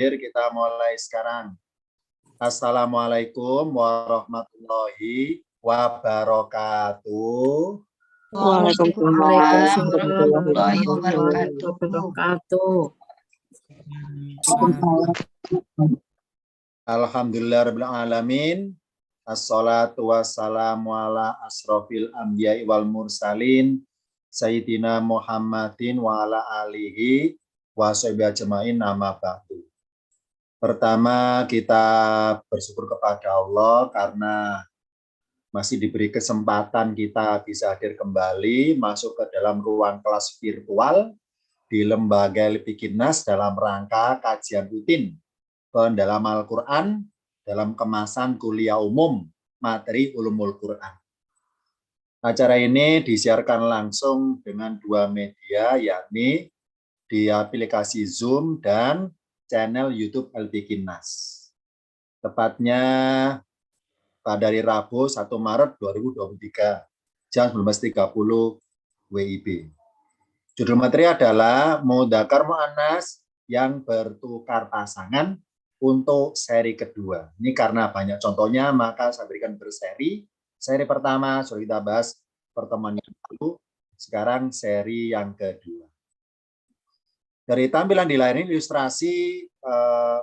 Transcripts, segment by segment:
Kita mulai sekarang. Assalamualaikum warahmatullahi wabarakatuh. Waalaikumsalam warahmatullahi wabarakatuh. Alhamdulillahirabbil alamin. Assalatu wassalamu ala asrofil anbiya'i wal mursalin Sayyidina Muhammadin wa ala alihi wa sahbihi ajma'in amma ba'du. Pertama, kita bersyukur kepada Allah karena masih diberi kesempatan kita bisa hadir kembali masuk ke dalam ruang kelas virtual di Lembaga Lipikinas dalam rangka kajian rutin pendalaman Al-Quran dalam kemasan kuliah umum materi Ulumul Quran. Acara ini disiarkan langsung dengan dua media, yakni di aplikasi Zoom dan channel YouTube Lipikinas. Tepatnya pada hari Rabu 1 Maret 2023 jam 19.30 WIB. Judul materi adalah Mudzakkar Muannas yang bertukar pasangan untuk seri kedua. Ini karena banyak contohnya, maka saya berikan berseri. Seri pertama sudah kita bahas pertemuan yang lalu, sekarang seri yang kedua. Dari tampilan di layar ini ilustrasi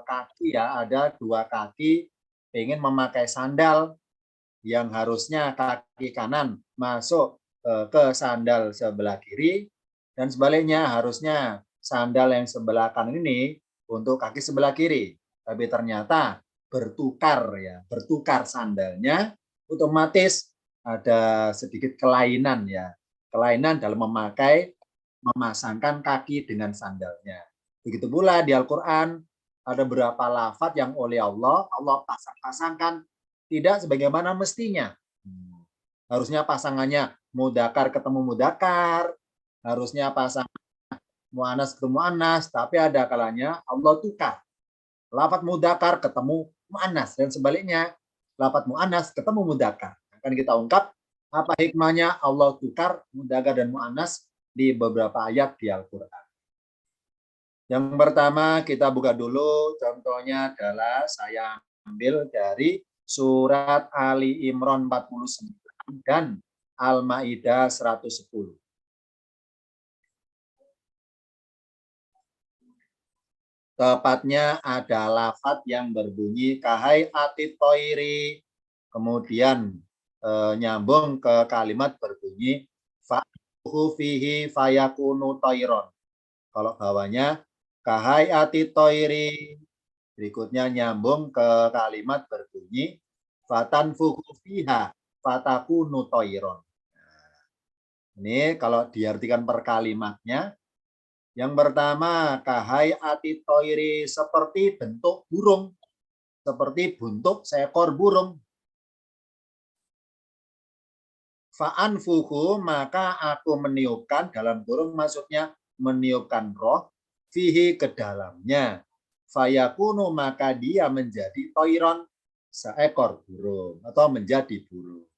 kaki ya, ada dua kaki ingin memakai sandal yang harusnya kaki kanan masuk ke sandal sebelah kiri, dan sebaliknya harusnya sandal yang sebelah kanan ini untuk kaki sebelah kiri. Tapi ternyata bertukar ya, bertukar sandalnya, otomatis ada sedikit kelainan ya, kelainan dalam memasangkan kaki dengan sandalnya. Begitu pula di Al-Quran ada beberapa lafaz yang oleh Allah pasang-pasangkan tidak sebagaimana mestinya. Harusnya pasangannya mudzakkar ketemu mudzakkar, harusnya pasangan muannas ketemu muannas, tapi ada kalanya Allah tukar. Lafaz mudzakkar ketemu muannas dan sebaliknya, lafaz muannas ketemu mudzakkar. Akan kita ungkap apa hikmahnya Allah tukar mudzakkar dan muannas di beberapa ayat di Al-Quran. Yang pertama kita buka dulu, contohnya adalah saya ambil dari surat Ali Imran 49 dan Al-Maidah 110. Tepatnya ada lafaz yang berbunyi kahai atit toiri, kemudian nyambung ke kalimat berbunyi fihi fayakunu toiron. Kalau bawahnya kahai ati toiri, berikutnya nyambung ke kalimat berbunyi fatan fiha fatakunu toiron. Nah, ini kalau diartikan per kalimatnya, yang pertama kahai ati toiri seperti bentuk burung, seperti bentuk seekor burung. Fa'anfuhu, maka aku meniupkan, dalam kurung maksudnya meniupkan roh, fihi ke dalamnya. Fayakunu, maka dia menjadi toiron, seekor burung atau menjadi burung.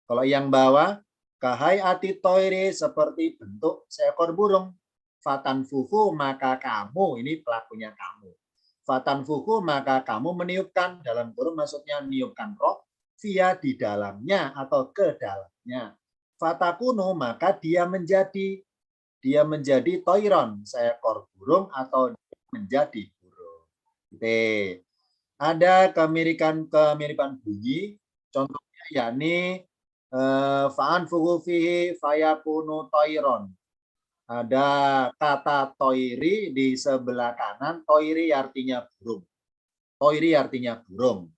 Kalau yang bawah, kahai ati toiri seperti bentuk seekor burung. Fatanfuhu, maka kamu, ini pelakunya kamu. Fatanfuhu, maka kamu meniupkan, dalam kurung maksudnya meniupkan roh, via di dalamnya atau ke dalamnya. Fatakunu, maka dia menjadi toiron, seekor burung atau menjadi burung. Oke. Ada kemiripan bunyi, contohnya yakni fa'an fuhu fihi fayakunu toiron. Ada kata toiri di sebelah kanan, toiri artinya burung. Toiri artinya burung.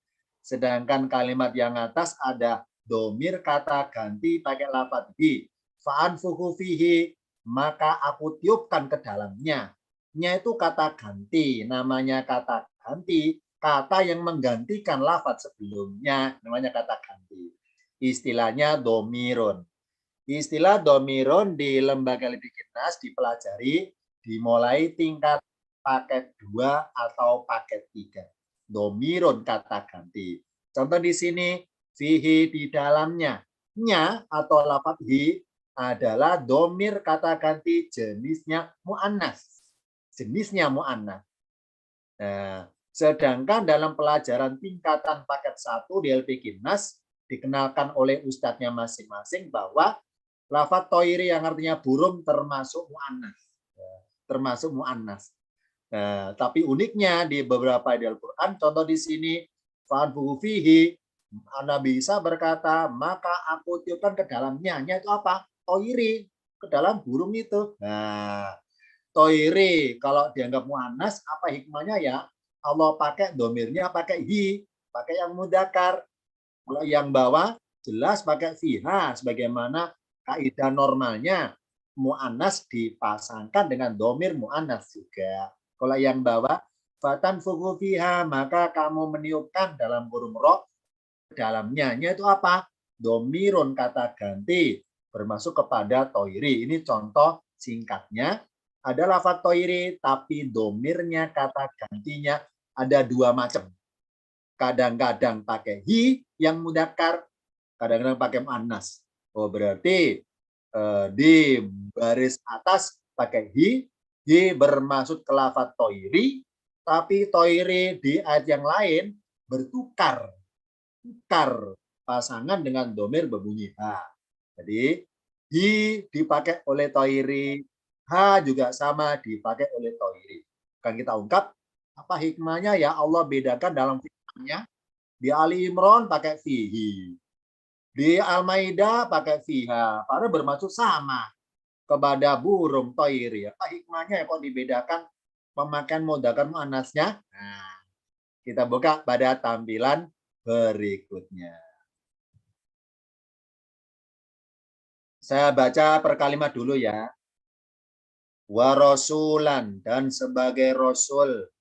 Sedangkan kalimat yang atas ada domir kata ganti pakai lafadz hi. Fa'anfuhu fihi, maka aku tiupkan ke dalamnya. Nya itu kata ganti, namanya kata ganti, kata yang menggantikan lafadz sebelumnya, namanya kata ganti. Istilahnya domirun. Istilah domirun di Lembaga Lipikinas dipelajari dimulai tingkat paket 2 atau paket 3. Domirun kata ganti. Contoh di sini, fihi di dalamnya. Nya atau lafadz hi adalah domir kata ganti jenisnya mu'annas. Jenisnya mu'annas. Nah, sedangkan dalam pelajaran tingkatan paket 1 di LP Kinnas dikenalkan oleh ustadznya masing-masing bahwa lafadz toiri yang artinya burung termasuk mu'annas. Termasuk mu'annas. Nah, tapi uniknya di beberapa di Al-Quran, contoh di sini, fa'anfuhu fihi, Nabi Isa berkata, maka aku tiupkan ke dalamnya. Nya itu apa? Toiri, ke dalam burung itu. Nah, toiri kalau dianggap mu'annas, apa hikmahnya ya? Allah pakai domirnya pakai hi, pakai yang mudakar. Kalau yang bawah jelas pakai fiha, sebagaimana kaidah normalnya mu'annas dipasangkan dengan domir mu'annas juga. Kalau yang bawah fatan fuku fiha, maka kamu meniupkan dalam burung ro dalamnya. Itu apa? Domirun kata ganti bermasuk kepada toiri. Ini contoh singkatnya. Ada lafadz toiri, tapi domirnya kata gantinya ada dua macam. Kadang-kadang pakai hi yang mudakar, kadang-kadang pakai muannas. Oh, berarti di baris atas pakai hi bermaksud ke lafadz toiri, tapi toiri di ayat yang lain bertukar pasangan dengan domir berbunyi ha. Jadi hi dipakai oleh toiri, ha juga sama dipakai oleh toiri. Kan kita ungkap apa hikmahnya ya Allah bedakan dalam firman-Nya. Di Ali Imran pakai fihi, di Al-Maidah pakai fiha, padahal bermaksud sama kepada burung toiri. Apa hikmahnya ya kok dibedakan pemakaian mudzakkar muannasnya? Nah, kita buka pada tampilan berikutnya. Saya baca per kalimat dulu ya. Wa rasulan, dan sebagai rasul,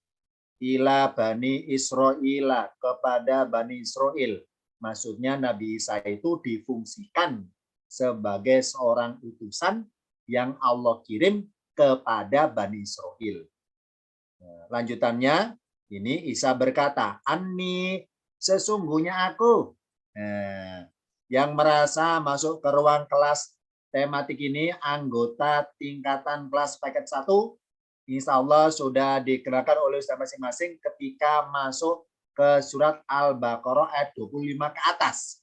ila Bani Israila, kepada Bani Israel. Maksudnya Nabi Isa itu difungsikan sebagai seorang utusan yang Allah kirim kepada Bani Israel. Lanjutannya, ini Isa berkata, Anni, sesungguhnya aku. Yang merasa masuk ke ruang kelas tematik ini, anggota tingkatan kelas paket 1, insya Allah sudah dikenalkan oleh Ustaz masing-masing ketika masuk ke surat Al-Baqarah ayat 25 ke atas.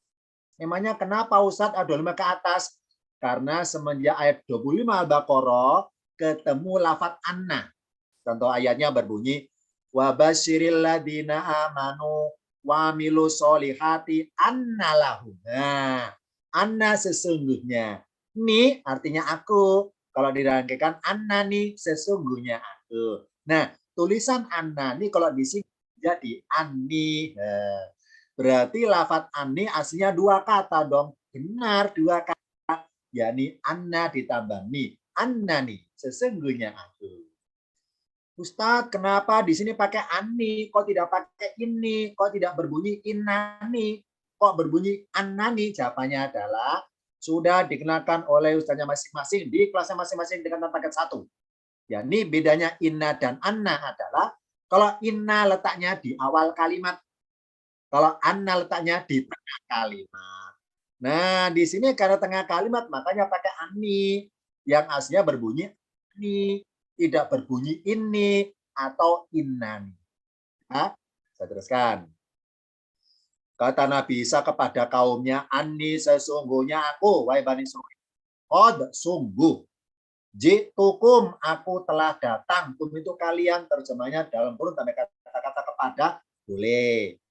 Memangnya kenapa Ustaz ayat 25 ke atas? Karena semenjak ayat 25 Al-Baqarah ketemu lafadz anna. Contoh ayatnya berbunyi, wa basyiril ladina amanu wa amilu solihati anna lahum. Nah, anna sesungguhnya. Ini artinya aku. Kalau dirangkaikan anna nih sesungguhnya aku. Nah, tulisan anna nih kalau di sini jadi ani. Nah, berarti lafadz ani aslinya dua kata dong. Benar, dua kata. Yakni anna ditambah ni. Anna nih, sesungguhnya aku. Ustadz, kenapa di sini pakai ani? Kok tidak pakai ini? Kok tidak berbunyi inani? Kok berbunyi anani? Jawabannya adalah sudah dikenakan oleh ustaznya masing-masing di kelasnya masing-masing dengan paket 1. Ya, ini bedanya inna dan anna adalah kalau inna letaknya di awal kalimat, kalau anna letaknya di tengah kalimat. Nah, di sini karena tengah kalimat makanya pakai ani yang aslinya berbunyi ani, tidak berbunyi ini atau innani. Nah, saya teruskan. Kata Nabi Isa kepada kaumnya, Ani sesungguhnya aku, wahai Bani Israil. Qad sungguh. Jitukum, aku telah datang. Kum itu kalian, terjemahnya dalam kurung tanda kata-kata kepada, boleh.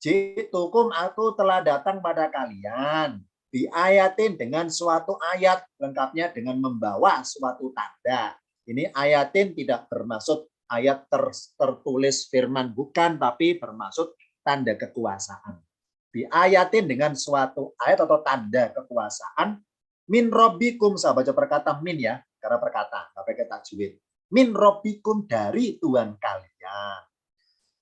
Jitukum, aku telah datang pada kalian. Diayatin dengan suatu ayat, lengkapnya dengan membawa suatu tanda. Ini ayatin tidak bermaksud ayat tertulis firman, bukan, tapi bermaksud tanda kekuasaan. Diayatin dengan suatu ayat atau tanda kekuasaan. Min robbikum, saya baca perkata min ya, karena perkata, nggak pakai tajwid. Min robbikum, dari Tuhan kalian.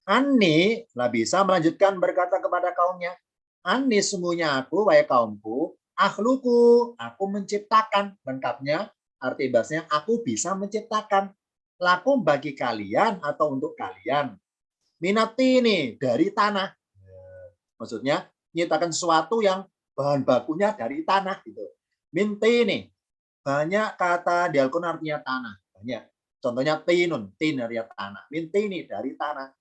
Ani, Nabi Isa melanjutkan berkata kepada kaumnya, Ani sungguhnya aku, wahai kaumku, akhluku, aku menciptakan, lengkapnya, arti bahasanya aku bisa menciptakan. Lakum bagi kalian atau untuk kalian. Minati ini dari tanah. Maksudnya menciptakan sesuatu yang bahan bakunya dari tanah gitu. Minti ini banyak kata di Al-Quran artinya tanah, banyak. Contohnya tinun, tin dari tanah, min tini dari tanah.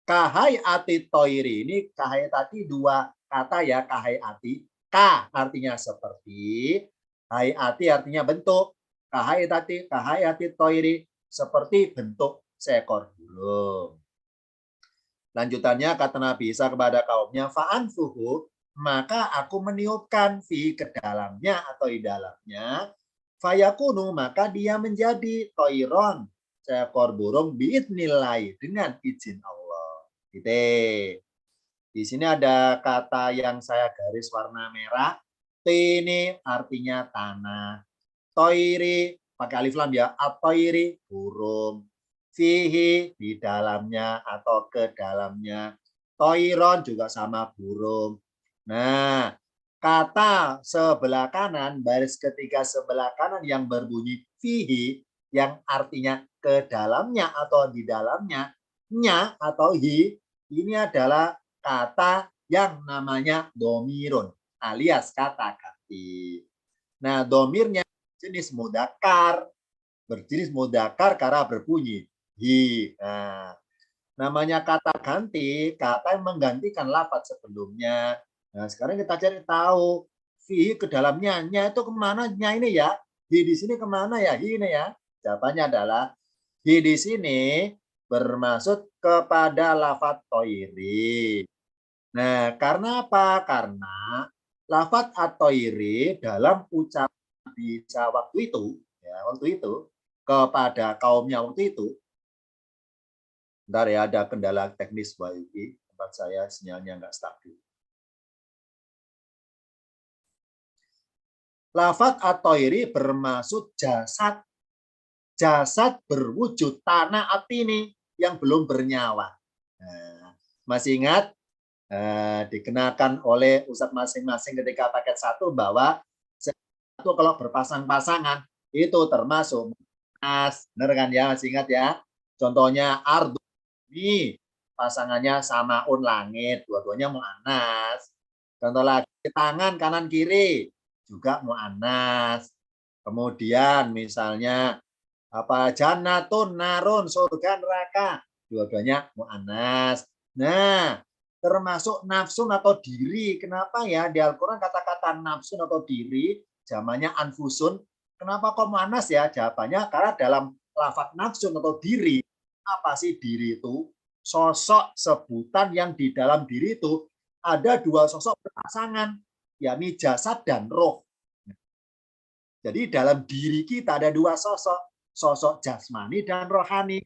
Kahai ati toiri, ini kahai tadi dua kata ya, kahai ati. Ka artinya seperti, hai ati artinya bentuk. Kahai ati toiri seperti bentuk seekor burung. Lanjutannya kata Nabi Isa kepada kaumnya, fa'anfuhu, maka aku meniupkan fi ke dalamnya atau di dalamnya, fayakunu, maka dia menjadi toiron, seekor burung biidnillah, dengan izin Allah. Gitu. Di sini ada kata yang saya garis warna merah. Tini artinya tanah. Toiri pakai alif lam ya. Atoiri burung. Fihi di dalamnya atau ke dalamnya. Toiron juga sama burung. Nah, kata sebelah kanan, baris ketiga sebelah kanan yang berbunyi fihi, yang artinya ke dalamnya atau di dalamnya, nya atau hi, ini adalah kata yang namanya domirun alias kata ganti. Nah, domirnya jenis mudakar, berjenis mudakar karena berbunyi hi. Nah, namanya kata ganti, kata yang menggantikan lafaz sebelumnya. Nah, sekarang kita cari tahu fi ke dalamnya, nya itu kemana nya ini ya? Hi di sini kemana ya? Hi ini ya. Jawabannya adalah hi di sini bermaksud kepada lafaz toiri. Nah, karena apa? Karena lafaz at-toiri dalam ucapan bisa waktu itu, ya, waktu itu kepada kaumnya waktu itu. Bentar ya, ada kendala teknis Mbak Yuki, tempat saya sinyalnya nggak stabil. Lafaz at-toiri bermaksud jasad. Jasad berwujud tanah atini yang belum bernyawa. Nah, masih ingat? Dikenakan oleh ustadz masing-masing ketika paket satu bahwa satu kalau berpasang-pasangan itu termasuk mu'annas, benar kan ya, masih ingat ya? Contohnya ardu ini pasangannya samaun langit, dua-duanya mu'annas. Contoh lagi tangan kanan kiri juga mu'annas. Kemudian misalnya apa jannatun narun surga neraka, dua-duanya mu'annas. Nah, termasuk nafsun atau diri. Kenapa ya di Al-Quran kata-kata nafsun atau diri, zamannya anfusun. Kenapa kok mu'annas ya? Jawabannya karena dalam lafaz nafsun atau diri, apa sih diri itu? Sosok sebutan yang di dalam diri itu ada dua sosok berpasangan, yakni jasad dan roh. Jadi dalam diri kita ada dua sosok, sosok jasmani dan rohani,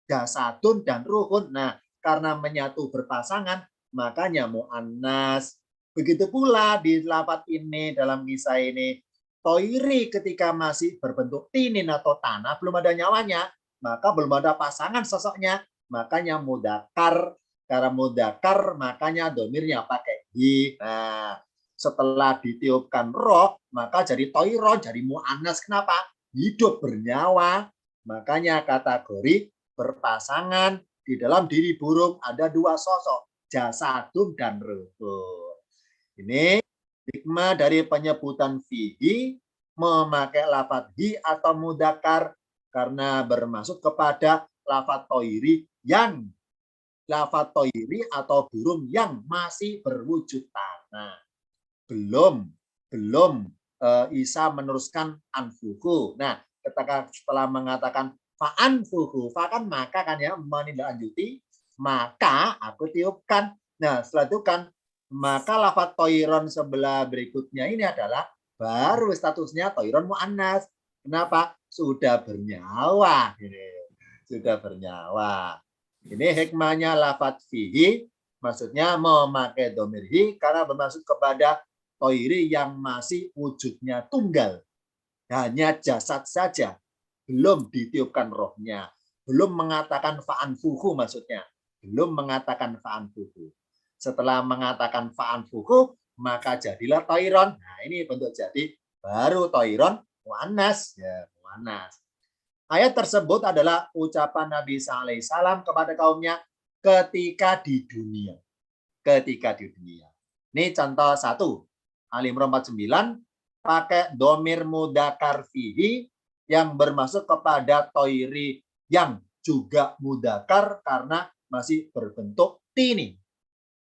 jasadun dan ruhun. Nah, karena menyatu berpasangan, makanya mu'annas. Begitu pula di lafaz ini, dalam kisah ini, toiri ketika masih berbentuk tinin atau tanah, belum ada nyawanya, maka belum ada pasangan sosoknya, makanya mudakar. Karena mudakar, makanya domirnya pakai hi. Nah, setelah ditiupkan roh, maka jadi toiro, jadi mu'annas. Kenapa? Hidup bernyawa. Makanya kategori berpasangan. Di dalam diri burung ada dua sosok, jasadun dan ruhun. Ini hikmah dari penyebutan fihi, memakai lafaz hi atau mudakar karena bermaksud kepada lafaz toiri yang lafaz toiri atau burung yang masih berwujud tanah. Belum Isa meneruskan anfuhu. Nah, ketika setelah mengatakan fa'anfuhu, fa kan maka kan ya, menindaklanjuti, maka aku tiupkan. Nah, setelah itu kan maka lafaz toiron sebelah berikutnya ini adalah baru statusnya toiron mu'annas. Kenapa? Sudah bernyawa. Sudah bernyawa. Ini hikmahnya lafaz fihi, maksudnya memakai domir hi karena bermaksud kepada toiri yang masih wujudnya tunggal, hanya jasad saja, belum ditiupkan rohnya, belum mengatakan fa'anfuhu, maksudnya belum mengatakan fa'anfuhu. Setelah mengatakan fa'anfuhu, maka jadilah toiron. Nah, ini bentuk jadi baru toiron mu'annas, ya, mu'annas. Ayat tersebut adalah ucapan Nabi SAW kepada kaumnya ketika di dunia. Ketika di dunia. Ini contoh satu. Al Imran 49 pakai domir mudakar fihi yang bermaksud kepada toiri yang juga mudakar karena masih berbentuk tini,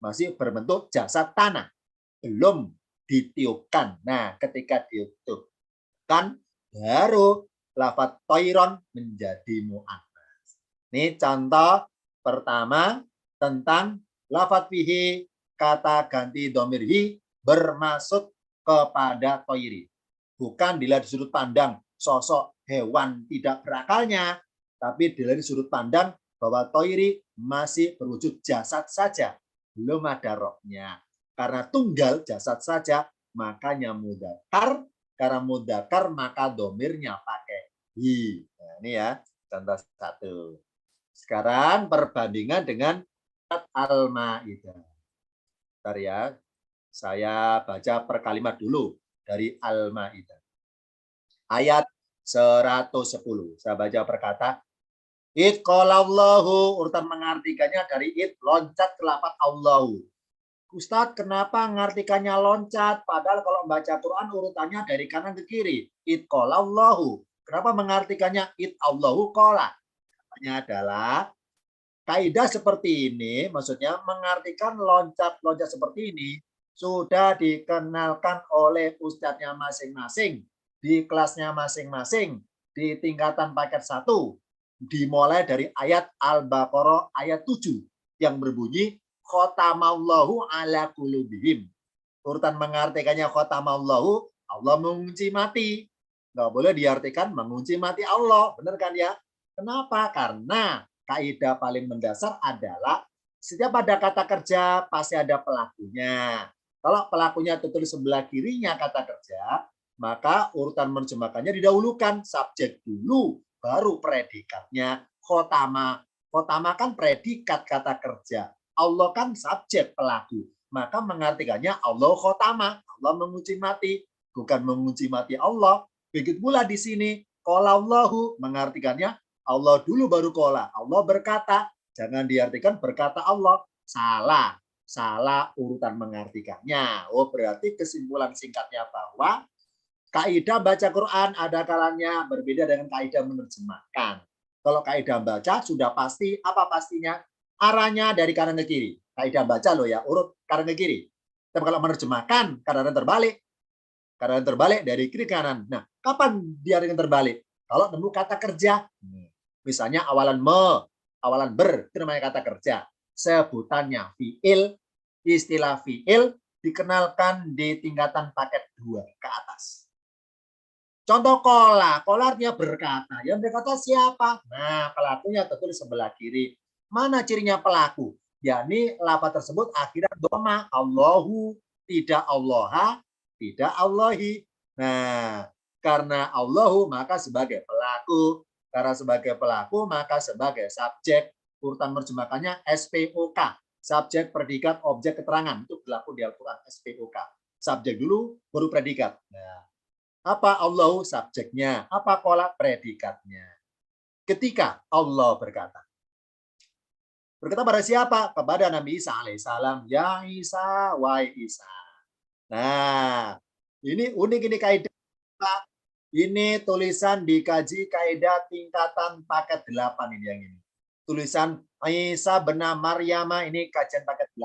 masih berbentuk jasad tanah, belum ditiupkan. Nah, ketika ditiupkan baru lafadz toiron menjadi mu'annas. Ini contoh pertama tentang lafadz fihi, kata ganti domir hi bermaksud kepada toiri. Bukan dilihat di sudut pandang sosok hewan tidak berakalnya, tapi dilihat di sudut pandang bahwa toiri masih berwujud jasad saja, belum ada rohnya. Karena tunggal jasad saja, makanya mudakar. Karena mudakar, maka domirnya pakai hi. Nah, ini ya, contoh satu. Sekarang perbandingan dengan Al-Maidah. Bentar ya, saya baca per kalimat dulu dari Al-Maidah. Ayat 110. Saya baca per kata. Id qalallahu, urutan mengartikannya dari id loncat ke lafaz Allahu. Ustadz, kenapa mengartikannya loncat? Padahal kalau membaca Quran urutannya dari kanan ke kiri. Id qalallahu. Kenapa mengartikannya id Allahu qala? Adalah kaidah seperti ini, maksudnya mengartikan loncat-loncat seperti ini sudah dikenalkan oleh ustadznya masing-masing, di kelasnya masing-masing, di tingkatan paket 1, dimulai dari ayat Al-Baqarah ayat 7 yang berbunyi khotamallahu ala qulubihim. Urutan mengartikannya khotamallahu, Allah mengunci mati. Nggak boleh diartikan mengunci mati Allah, benar kan ya? Kenapa? Karena kaidah paling mendasar adalah setiap ada kata kerja pasti ada pelakunya. Kalau pelakunya tertulis sebelah kirinya kata kerja, maka urutan menerjemahkannya didahulukan, subjek dulu, baru predikatnya. Khotama. Khotama kan predikat kata kerja. Allah kan subjek pelaku. Maka mengartikannya Allah khotama. Allah mengunci mati. Bukan mengunci mati Allah. Begitu pula di sini. Qalallahu mengartikannya Allah dulu baru qala. Allah berkata. Jangan diartikan berkata Allah. Salah. Salah urutan mengartikannya. Oh, berarti kesimpulan singkatnya bahwa kaidah baca Quran ada kalanya berbeda dengan kaidah menerjemahkan. Kalau kaidah baca sudah pasti, apa pastinya? Arahnya dari kanan ke kiri. Kaidah baca loh ya, urut kanan ke kiri. Tapi kalau menerjemahkan, kadang-kadang terbalik. Kadang-kadang terbalik dari kiri ke kanan. Nah, kapan dia dengan terbalik? Kalau nemu kata kerja, misalnya awalan me, awalan ber, itu namanya kata kerja. Sebutannya fi'il, istilah fi'il dikenalkan di tingkatan paket 2 ke atas. Contoh kola, kola artinya berkata. Yang berkata siapa? Nah, pelakunya tertulis sebelah kiri. Mana cirinya pelaku? Yakni lafaz tersebut akhirnya doma. Allahu, tidak Allaha, tidak Allahi. Nah, karena Allahu maka sebagai pelaku. Karena sebagai pelaku maka sebagai subjek. Urutan menerjemahkannya SPOK. Subjek, predikat, objek, keterangan. Itu berlaku di Al-Quran SPOK. Subjek dulu, baru predikat. Nah, apa Allahu subjeknya? Apa kola predikatnya? Ketika Allah berkata. Berkata pada siapa? Kepada Nabi Isa alaihissalam. Ya Isa, wahai Isa. Nah, ini unik ini kaidah. Ini tulisan dikaji kaidah tingkatan paket 8 ini yang ini. Tulisan Isa bin Maryam ini kajian paket 8.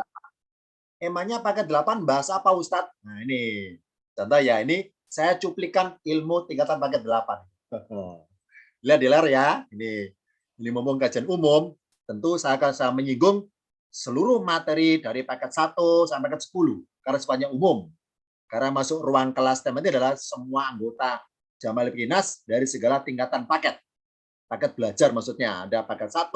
Emangnya paket 8 bahasa apa Ustadz? Nah ini. Contoh ya, ini saya cuplikan ilmu tingkatan paket 8. Lihat di layar ya. Ini ngomong kajian umum. Tentu saya akan menyinggung seluruh materi dari paket 1 sampai paket 10. Karena sepanjang umum. Karena masuk ruang kelas tema ini adalah semua anggota Jamal Pinas dari segala tingkatan paket. Paket belajar maksudnya. Ada paket 1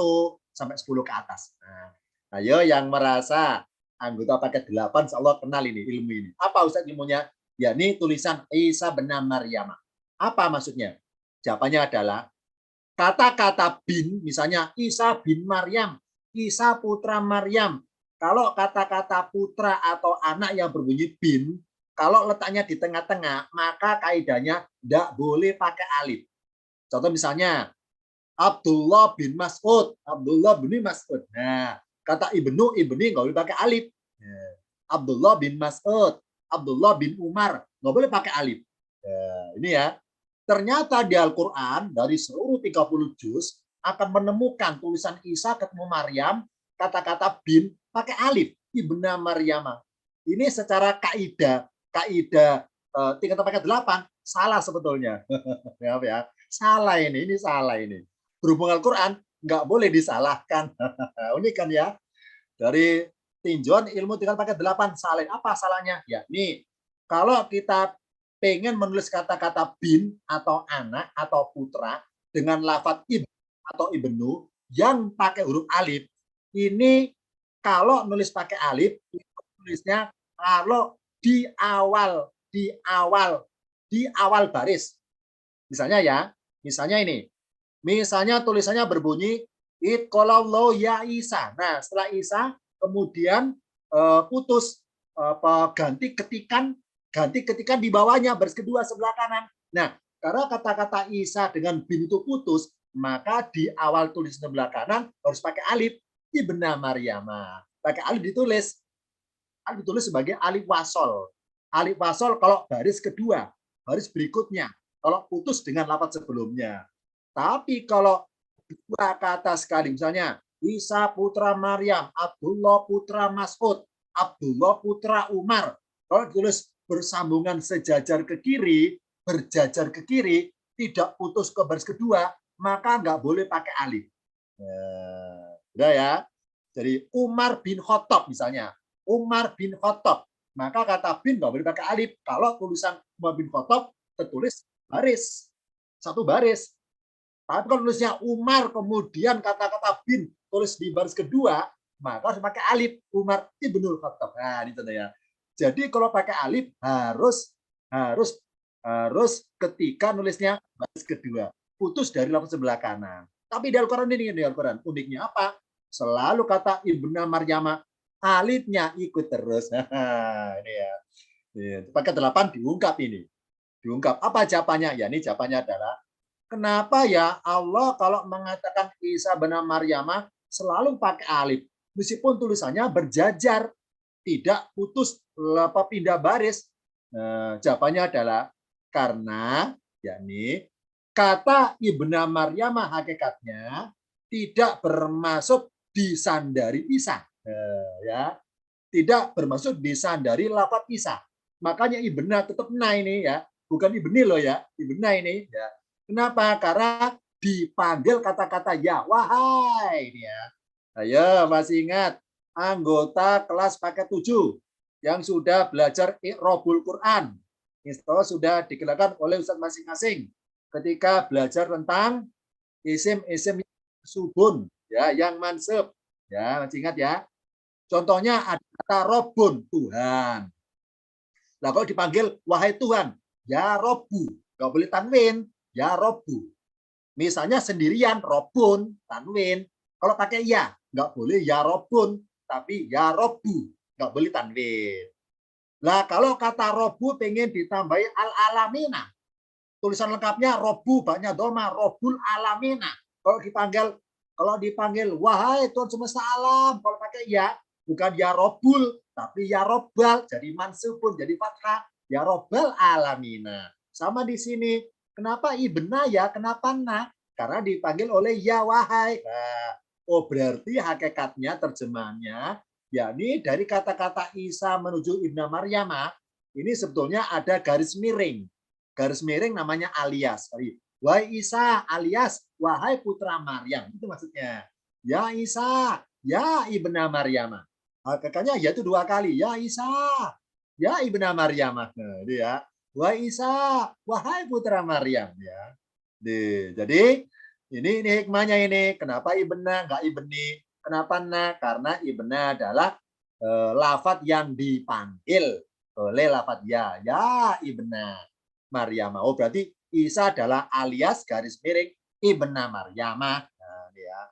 sampai 10 ke atas. Nah, ayo yang merasa anggota paket 8, insya Allah kenal ini ilmu ini. Apa Ustaz ilmunya? Ya, ini tulisan Isa bin Maryam. Apa maksudnya? Jawabannya adalah kata-kata bin, misalnya Isa bin Maryam, Isa putra Maryam. Kalau kata-kata putra atau anak yang berbunyi bin, kalau letaknya di tengah-tengah, maka kaidahnya tidak boleh pakai alif. Contoh misalnya, Abdullah bin Mas'ud, Abdullah bin Mas'ud. Nah, kata ibni nggak boleh pakai alif. Abdullah bin Mas'ud, Abdullah bin Umar nggak boleh pakai alif. Ini ya. Ternyata di Al-Quran dari seluruh 30 juz akan menemukan tulisan Isa ketemu Maryam, kata-kata bin pakai alif, ibna Maryama. Ini secara kaidah tingkatan pakai 8 salah sebetulnya. Ya, salah ini salah ini. Berhubung Al-Quran nggak boleh disalahkan. Unik kan ya? Dari tinjauan ilmu tingkatan pakai 8 salah. Apa salahnya? Ya, nih kalau kita pengen menulis kata-kata bin atau anak atau putra dengan lafadz ibn atau ibnu yang pakai huruf alif, ini kalau nulis pakai alif, tulisnya kalau di awal baris. Misalnya ya, misalnya ini. Misalnya tulisannya berbunyi Id qalallahu ya Isa. Nah, setelah Isa kemudian putus ganti ketikan di bawahnya baris kedua sebelah kanan. Nah, karena kata-kata Isa dengan bin itu putus, maka di awal tulis sebelah kanan harus pakai alif, ibna Maryama. Pakai alif ditulis. Alif ditulis sebagai alif wasol. Alif wasol kalau baris kedua, baris berikutnya. Kalau putus dengan lafaz sebelumnya. Tapi kalau dua kata sekali, misalnya Isa putra Maryam, Abdullah putra Mas'ud, Abdullah putra Umar. Kalau ditulis bersambungan sejajar ke kiri, berjajar ke kiri, tidak putus ke baris kedua, maka nggak boleh pakai alif. Udah ya. Jadi Umar bin Khattab misalnya, Umar bin Khattab, maka kata bin nggak boleh pakai alif. Kalau tulisan Umar bin Khattab tertulis baris, satu baris. Tapi kalau tulisnya Umar kemudian kata-kata bin tulis di baris kedua, maka harus pakai alif, Umar ibnul Khattab. Nah, itu ya. Jadi kalau pakai alif harus ketika nulisnya baris kedua, putus dari lafaz sebelah kanan. Tapi di Al-Quran ini, di Al-Quran uniknya apa? Selalu kata ibna Maryama, alifnya ikut terus. Ini ya. Pakai 8 diungkap ini. Diungkap. Apa jawabannya? Ya, ini jawabannya adalah kenapa ya Allah kalau mengatakan Isa bin Maryamah selalu pakai alif, meskipun tulisannya berjajar, tidak putus pindah baris? Jawabannya adalah karena yakni kata ibna Maryamah hakikatnya tidak bermaksud disandari Isa, ya, tidak bermaksud disandari lafaz Isa. Makanya ibna tetap nah ini ya, bukan ibni loh ya, ibna ini ya. Kenapa? Karena dipanggil kata-kata ya, wahai ini ya. Ayo masih ingat anggota kelas paket 7 yang sudah belajar Iqrobul Quran. Itu sudah dikenalkan oleh Ustadz masing-masing ketika belajar tentang isim-isim subun ya, yang mansub. Ya, masih ingat ya. Contohnya ada kata Robun, Tuhan. Nah, kalau dipanggil wahai Tuhan, ya Robu, nggak boleh tanwin. Ya Robu. Misalnya sendirian, Robun, tanwin. Kalau pakai ya, nggak boleh ya Robun, tapi ya Robu, nggak boleh tanwin. Nah, kalau kata Robu pengen ditambahi al-alamina, tulisan lengkapnya Robu, banyak doma, Robul alamina. Kalau dipanggil wahai Tuhan semesta alam, kalau pakai ya, bukan ya Robul, tapi ya Robbal, jadi mansubun, jadi fathah, ya Robbal alamina. Sama di sini. Kenapa ibna ya? Kenapa na? Karena dipanggil oleh ya wahai. Nah, oh berarti hakikatnya terjemahannya, yakni dari kata-kata Isa menuju ibna Maryamah, ini sebetulnya ada garis miring. Garis miring namanya alias. Wahai Isa alias wahai putra Maryam. Itu maksudnya. Ya Isa, ya ibna Maryamah. Hakikatnya ya itu 2 kali. Ya Isa, ya ibna Maryamah. Nah, itu ya. Wahai Isa, wahai putra Maryam ya. Jadi ini hikmahnya ini. Kenapa ibna enggak ibni? Kenapa na? Karena ibna adalah lafadz yang dipanggil oleh lafadz ya. Ya ibna Maryam. Oh berarti Isa adalah alias garis miring ibna Maryamah. Nah, ya.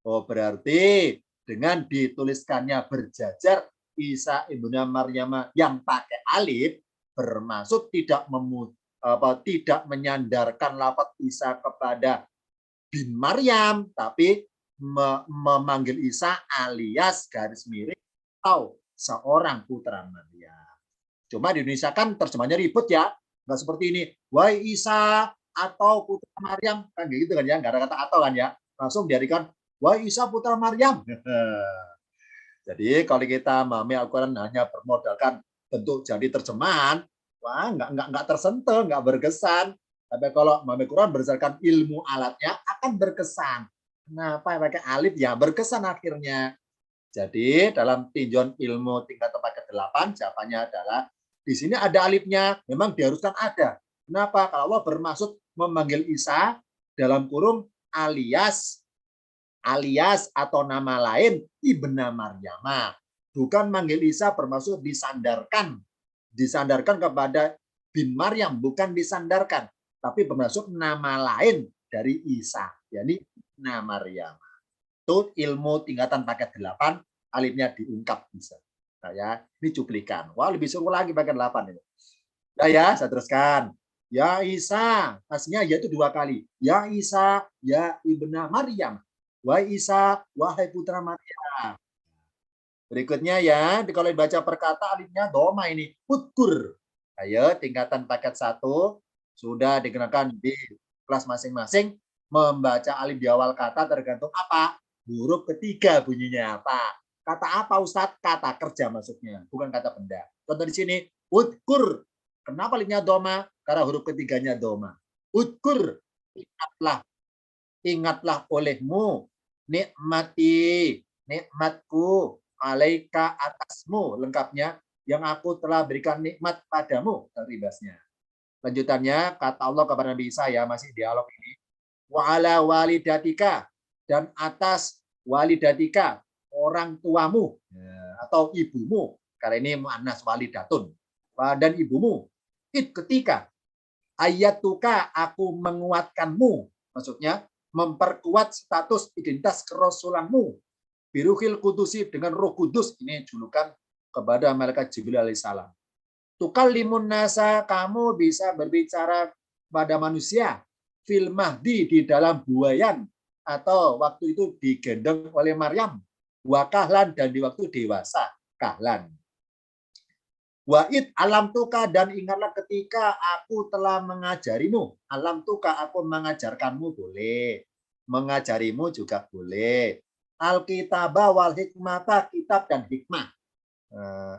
Oh berarti dengan dituliskannya berjajar Isa ibna Maryamah yang pakai alif, bermaksud tidak menyandarkan lafaz Isa kepada bin Maryam, tapi memanggil Isa alias garis miring atau seorang putra Maryam. Cuma di Indonesia kan terjemahnya ribet ya, nggak seperti ini. Wahai Isa, atau putra Maryam, kan gitu kan ya, nggak ada kata atau kan ya, langsung diartikan wahai Isa putra Maryam. Jadi kalau kita memahami Al-Quran hanya bermodalkan bentuk jadi terjemahan, wah nggak tersentuh, nggak berkesan. Tapi kalau memahami Quran berdasarkan ilmu alatnya akan berkesan. Kenapa pakai alif ya berkesan akhirnya. Jadi dalam tinjauan ilmu tingkat tempat ke-8 jawabannya adalah di sini ada alifnya, memang diharuskan ada. Kenapa? Kalau Allah bermaksud memanggil Isa dalam kurung alias atau nama lain Ibnu Maryam. Bukan manggil Isa bermaksud disandarkan kepada bin Maryam, bukan disandarkan, tapi bermaksud nama lain dari Isa, yakni Ibnu Maryam. Itu ilmu tingkatan paket 8, alifnya diungkap bisa. Nah, ya, ini cuplikan. Wah, lebih seru lagi paket 8 ini. Nah, ya, saya teruskan. Ya Isa, aslinya ya itu 2 kali. Ya Isa, ya Ibnu Maryam. Wahai Isa, wahai putra Maryam. Berikutnya ya, kalau dibaca perkata alifnya doma ini. Utkur. Ayo, tingkatan paket 1 sudah digunakan di kelas masing-masing. Membaca alif di awal kata tergantung apa? Huruf ketiga bunyinya apa? Kata apa Ustadz? Kata kerja maksudnya, bukan kata benda. Contoh di sini, utkur. Kenapa alifnya doma? Karena huruf ketiganya doma. Utkur, ingatlah olehmu, nikmatku, alaika atasmu, lengkapnya, yang aku telah berikan nikmat padamu, ribasnya. Lanjutannya, kata Allah kepada Nabi Isa ya, masih dialog ini. Wa ala walidatika, dan atas walidatika, orang tuamu atau ibumu. Karena ini mu'annas walidatun. Dan ibumu. Ketika ayatuka aku menguatkanmu. Maksudnya memperkuat status identitas kerasulanmu. Biruhil kudusi dengan roh kudus. Ini julukan kepada malaikat Jibril alaihissalam. Tukallimun nasa, kamu bisa berbicara pada manusia. Fil mahdi, di dalam buayan, atau waktu itu digendong oleh Maryam. Wa kahlan, dan di waktu dewasa, kahlan. Wa'id alam tuka, dan ingatlah ketika aku telah mengajarimu. Alam tuka, aku mengajarkanmu, boleh. Mengajarimu juga boleh. Alkitabah wal hikmata, kitab dan hikmah.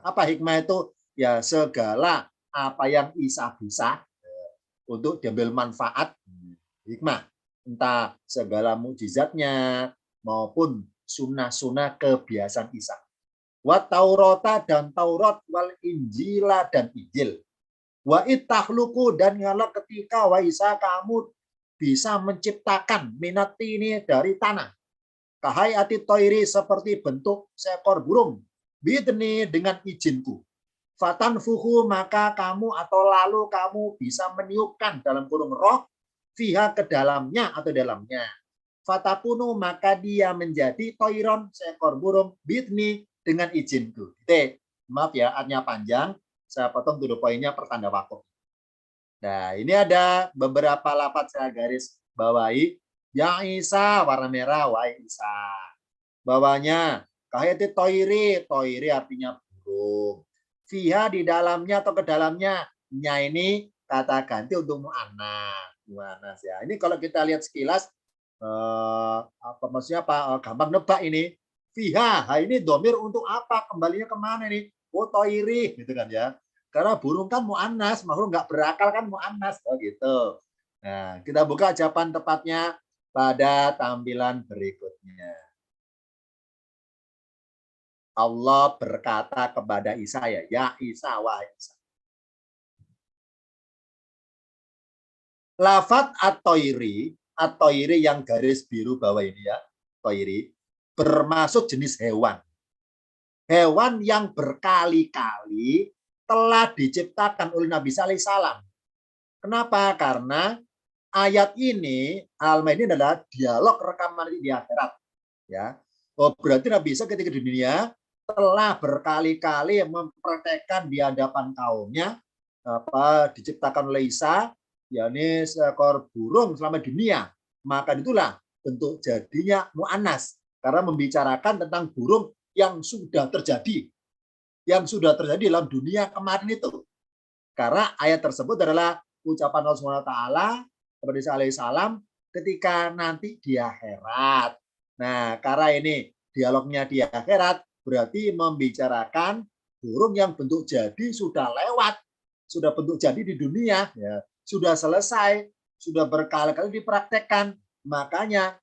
Apa hikmah itu? Ya segala apa yang Isa bisa untuk diambil manfaat, hikmah. Entah segala mukjizatnya maupun sunnah-sunnah kebiasaan Isa. Wa Taurata, dan Taurat, wal Injila, dan Injil. Wa itahluku, dan ingatlah ketika wa Isa kamu bisa menciptakan minati ini dari tanah. Kahayati toiri, seperti bentuk seekor burung. Bidni, dengan izinku. Fatan fuhu, maka kamu atau lalu kamu bisa meniupkan dalam kurung roh fiha, ke dalamnya atau dalamnya. Fatakunu, maka dia menjadi toiron, seekor burung, bidni, dengan izinku. Maaf ya, artinya panjang. Saya potong to the point-nya pertanda waktu. Nah, ini ada beberapa lafaz saya garis bawahi. Ya Isa, warna merah, wahai Isa. Bawahnya, kahayati toiri, toiri artinya burung. Fiha, di dalamnya atau ke dalamnya. Nya ini kata ganti untuk mu'annas ya. Ini kalau kita lihat sekilas, apa maksudnya apa, gampang nebak ini. Fiha, ini domir untuk apa? Kembalinya kemana nih? Oh, toiri, gitu kan ya. Karena burung kan mu'annas, makhluk nggak berakal kan mu'annas. Oh gitu. Nah, kita buka jawaban tepatnya pada tampilan berikutnya. Allah berkata kepada Isa ya Isa, wahai Isa. Lafat at-toiri yang garis biru bawah ini ya, toiri, bermaksud jenis hewan. Hewan yang berkali-kali telah diciptakan oleh Nabi SAW. Kenapa? Karena ayat ini, Al-Maidah ini adalah dialog rekaman di akhirat. Ya, oh, berarti Nabi Isa ketika di dunia telah berkali-kali mempraktekkan di hadapan kaumnya diciptakan oleh Isa, yakni seekor burung selama dunia. Maka itulah bentuk jadinya mu'annas, karena membicarakan tentang burung yang sudah terjadi dalam dunia kemarin itu. Karena ayat tersebut adalah ucapan Allah SWT kepada Isa alaihissalam ketika nanti di akhirat. Nah, karena ini dialognya di akhirat berarti membicarakan burung yang bentuk jadi sudah lewat, sudah bentuk jadi di dunia, ya, sudah selesai, sudah berkali-kali dipraktekkan. Makanya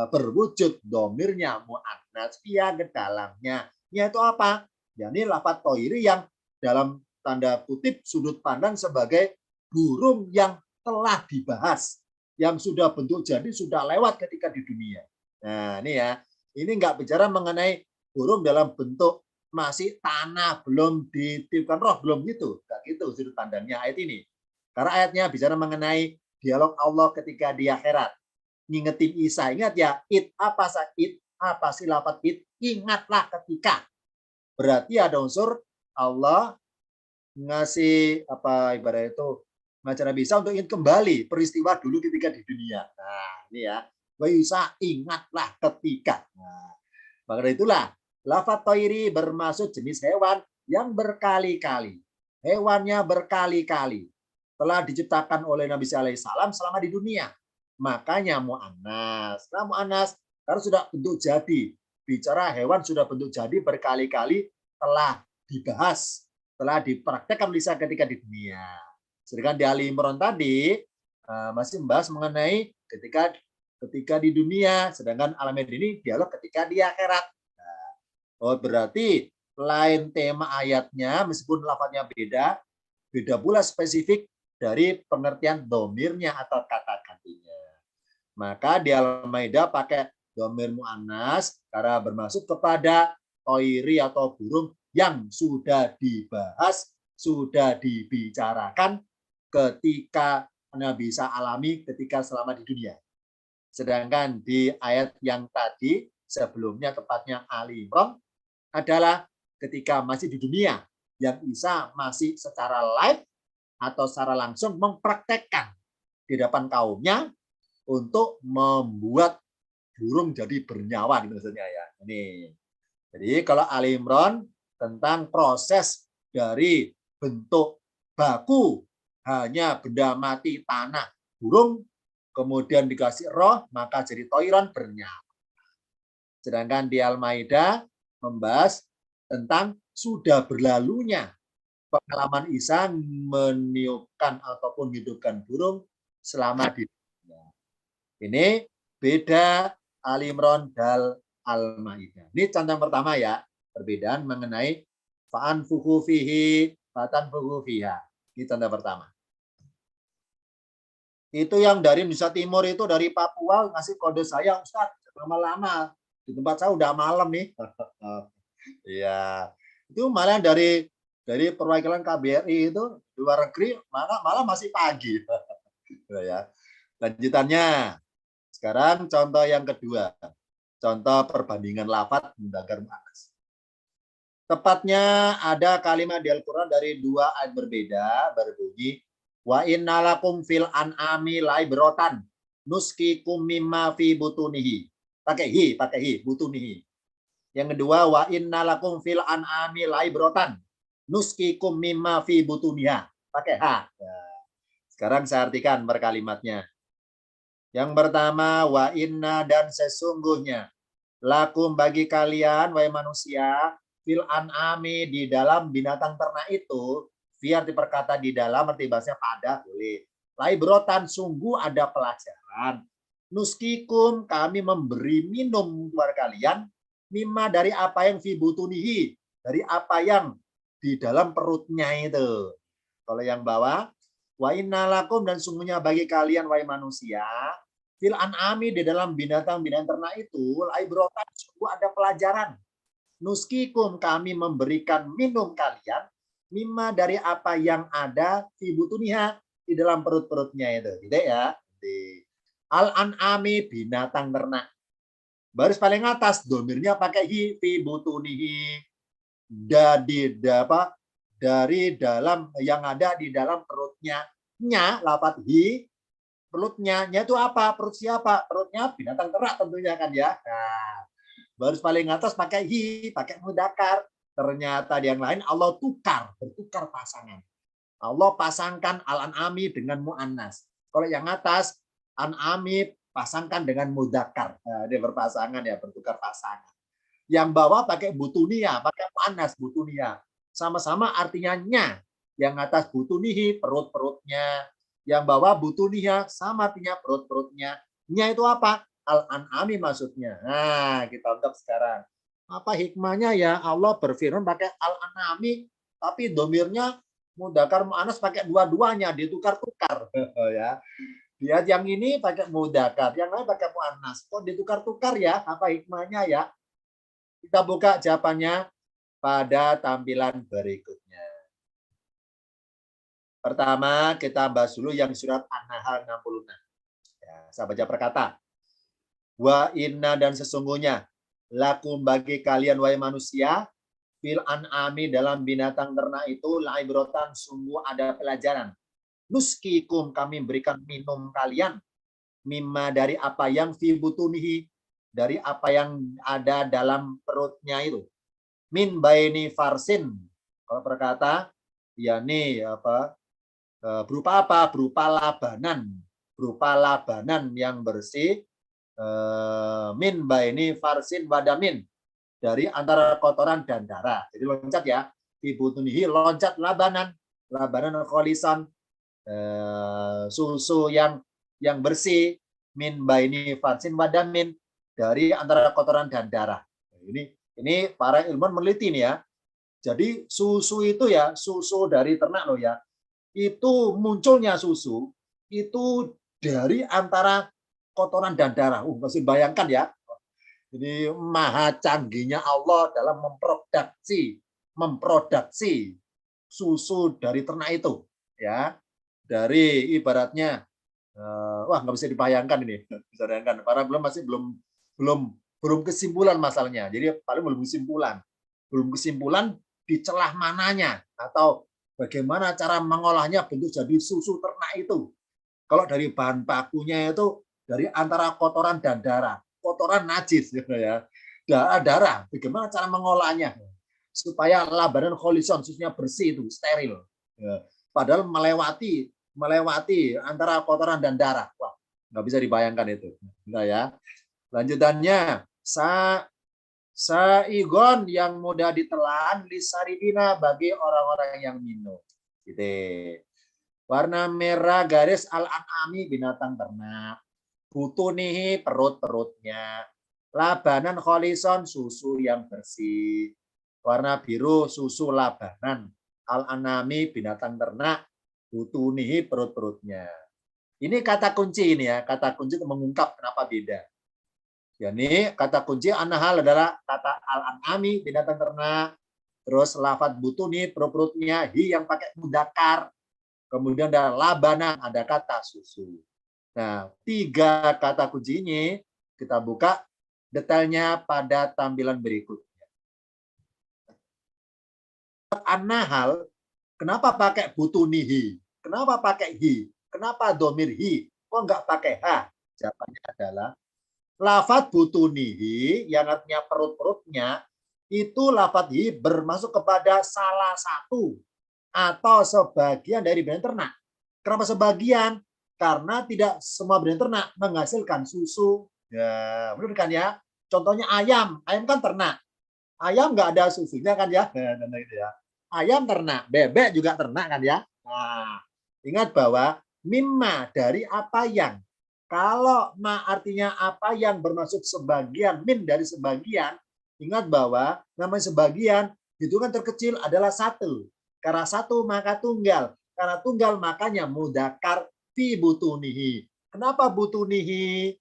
berwujud domirnya mu'annas via ke dalamnya. Yaitu apa? Yakni lafadz toiri yang dalam tanda kutip sudut pandang sebagai burung yang telah dibahas, yang sudah bentuk jadi sudah lewat ketika di dunia. Nah ini ya, ini nggak bicara mengenai burung dalam bentuk masih tanah, belum ditiupkan roh, belum gitu. Nggak gitu sudut pandangnya ayat ini. Karena ayatnya bicara mengenai dialog Allah ketika di akhirat. Ngingetin Isa, ingat ya, apa sih lafadz ingatlah ketika. Berarti ada unsur Allah ngasih apa ibarat itu ngajar Nabi Isa untuk ingin kembali peristiwa dulu ketika di dunia. Nah, ini ya. Wa Isa ingatlah ketika. Nah, maka itulah lafadz toiri bermaksud jenis hewan yang berkali-kali. Hewannya berkali-kali telah diciptakan oleh Nabi Isa alaihissalam selama di dunia. Makanya mu'annas. Nah, mu'annas karena sudah bentuk jadi. Bicara hewan sudah bentuk jadi berkali-kali telah dibahas, telah dipraktekkan Isa ketika di dunia. Sedangkan di Ali Imran tadi masih membahas mengenai ketika di dunia, sedangkan Al-Maidah ini dialog ketika di akhirat. Nah, oh berarti lain tema ayatnya meskipun lafadznya beda, beda pula spesifik dari pengertian domirnya atau kata gantinya. Maka di Al-Maidah pakai domir mu'annas karena bermaksud kepada toiri atau burung yang sudah dibahas, sudah dibicarakan ketika Nabi Isa alami ketika selama di dunia. Sedangkan di ayat yang tadi sebelumnya tepatnya Ali Imran adalah ketika masih di dunia yang Isa masih secara live atau secara langsung mempraktekkan di depan kaumnya untuk membuat burung jadi bernyawa gitu maksudnya ya. Ini. Jadi kalau Ali Imran tentang proses dari bentuk baku hanya benda mati tanah burung kemudian dikasih roh maka jadi toiron bernyawa. Sedangkan di Al-Maidah membahas tentang sudah berlalunya pengalaman Isa meniupkan ataupun hidupkan burung selama di dunia. Ini beda Ali Imran dan Al-Maidah. Ini contoh yang pertama ya, perbedaan mengenai fa'an fuhu fihi, fatan fuhu fiha. Ini contoh pertama. Itu yang dari Nusa Timur itu dari Papua ngasih kode saya, Ustaz, lama-lama di tempat saya udah malam nih. Iya, itu malah dari perwakilan KBRI itu luar negeri malah masih pagi. Ya. Lanjutannya. Sekarang contoh yang kedua. Contoh perbandingan lafadz mudzakkar muannats. Tepatnya ada kalimat di Al-Qur'an dari dua ayat berbeda berbunyi wa innalakum fil an'ami laibratan nuskikum mimma fi butunihi. Pakai hi butunihi. Yang kedua wa innalakum fil an'ami laibratan nuskikum mimma fi butuniha. Pakai ha. Nah, sekarang saya artikan per kalimatnya. Yang pertama, wa inna dan sesungguhnya lakum bagi kalian, wahai manusia, fil an'ami di dalam binatang ternak itu, biar diperkata di dalam, arti bahasanya pada, boleh. Laibrotan, sungguh ada pelajaran. Nuskikum, kami memberi minum kepada kalian, mimma dari apa yang fi butunihi, dari apa yang di dalam perutnya itu. Kalau yang bawah, wa inna lakum dan sungguhnya bagi kalian, wahai manusia, fil an'ami di dalam binatang-binatang ternak itu laibrotan sungguh ada pelajaran. Nuskikum kami memberikan minum kalian mimma dari apa yang ada fi butuniha di dalam perut-perutnya itu. Gitu ya. Al an'ami binatang ternak. Baris paling atas domirnya pakai hi fi butunihi. Dari dalam yang ada di dalam perutnya. Nya lafadz hi perutnya itu apa? Perut siapa? Perutnya binatang ternak tentunya kan ya. Nah, baru paling atas pakai hi, pakai mudzakkar. Ternyata di yang lain Allah bertukar pasangan. Allah pasangkan al-an'ami dengan mu'annas. Kalau yang atas an'ami pasangkan dengan mudzakkar. Nah, dia berpasangan ya, bertukar pasangan. Yang bawah pakai butunia, pakai muannas butunia. Sama-sama artinya nya. Yang atas butunihi, perut-perutnya. Yang bawah butuniha, sama artinya perut-perutnya. Nya itu apa? Al-an'ami maksudnya. Nah, kita untuk sekarang. Apa hikmahnya ya Allah berfirman pakai al-an'ami, tapi domirnya mudzakkar muannas pakai dua-duanya, ditukar-tukar. Ya. Dia yang ini pakai mudzakkar, yang lain pakai muannas. Kok ditukar-tukar ya? Apa hikmahnya ya? Kita buka jawabannya pada tampilan berikutnya. Pertama, kita bahas dulu yang surat An-Nahl 66. Ya, saya baca perkata. Wa inna dan sesungguhnya lakum bagi kalian wahai manusia fil an'ami dalam binatang ternak itu laibrotan sungguh ada pelajaran. Nuskikum kami berikan minum kalian mimma dari apa yang fi butunihi dari apa yang ada dalam perutnya itu. Min baini farsin. Kalau berkata yakni apa? Berupa apa? Berupa labanan yang bersih min baini farsin wadamin dari antara kotoran dan darah. Jadi loncat ya, ibutunihi loncat labanan kholisan susu yang bersih min baini farsin wadamin dari antara kotoran dan darah. Ini para ilmuwan meneliti nih ya. Jadi susu itu ya, susu dari ternak loh ya. Itu munculnya susu itu dari antara kotoran dan darah. Masih bayangkan ya. Jadi maha canggihnya Allah dalam memproduksi susu dari ternak itu, ya. Dari ibaratnya, wah nggak bisa dibayangkan ini. Bisa bayangkan. Para belum kesimpulan masalahnya. Jadi paling belum kesimpulan di celah mananya atau bagaimana cara mengolahnya bentuk jadi susu ternak itu. Kalau dari bahan bakunya itu dari antara kotoran dan darah, kotoran najis ya, darah. Bagaimana cara mengolahnya supaya labanan kholison, susunya bersih itu steril. Ya. Padahal melewati antara kotoran dan darah. Wah, nggak bisa dibayangkan itu. Nah ya. Lanjutannya saigon yang mudah ditelan lisaribina bagi orang-orang yang minum. Gitu. Warna merah garis al-an'ami binatang ternak. Butunihi perut-perutnya. Labanan kholison susu yang bersih. Warna biru susu labanan. Al-an'ami binatang ternak. Butunihi perut-perutnya. Ini kata kunci ini ya, kata kunci untuk mengungkap kenapa beda. Yani kata kunci an-nahl adalah kata al-an'ami binatang ternak, terus lafadz butuni perut-perutnya, hi yang pakai mudzakkar, kemudian ada labanan ada kata susu. Nah, 3 kata kunci ini kita buka detailnya pada tampilan berikutnya. An-nahl kenapa pakai butunihi? Kenapa pakai hi? Kenapa domir hi? Kok nggak pakai ha? Jawabannya adalah lafadz butunihi yang artinya perut-perutnya itu lafadz hi bermasuk kepada salah satu atau sebagian dari binatang ternak. Kenapa sebagian? Karena tidak semua binatang ternak menghasilkan susu. Ya, benar kan ya? Contohnya ayam kan ternak. Ayam nggak ada susunya kan ya? Ayam ternak, bebek juga ternak kan ya? Nah, ingat bahwa mimma dari apa yang. Kalau ma artinya apa yang bermaksud sebagian, min dari sebagian, ingat bahwa namanya sebagian, hitungan terkecil adalah 1. Karena 1 maka tunggal. Karena tunggal makanya mudzakkar fi butunihi. Kenapa butunihi?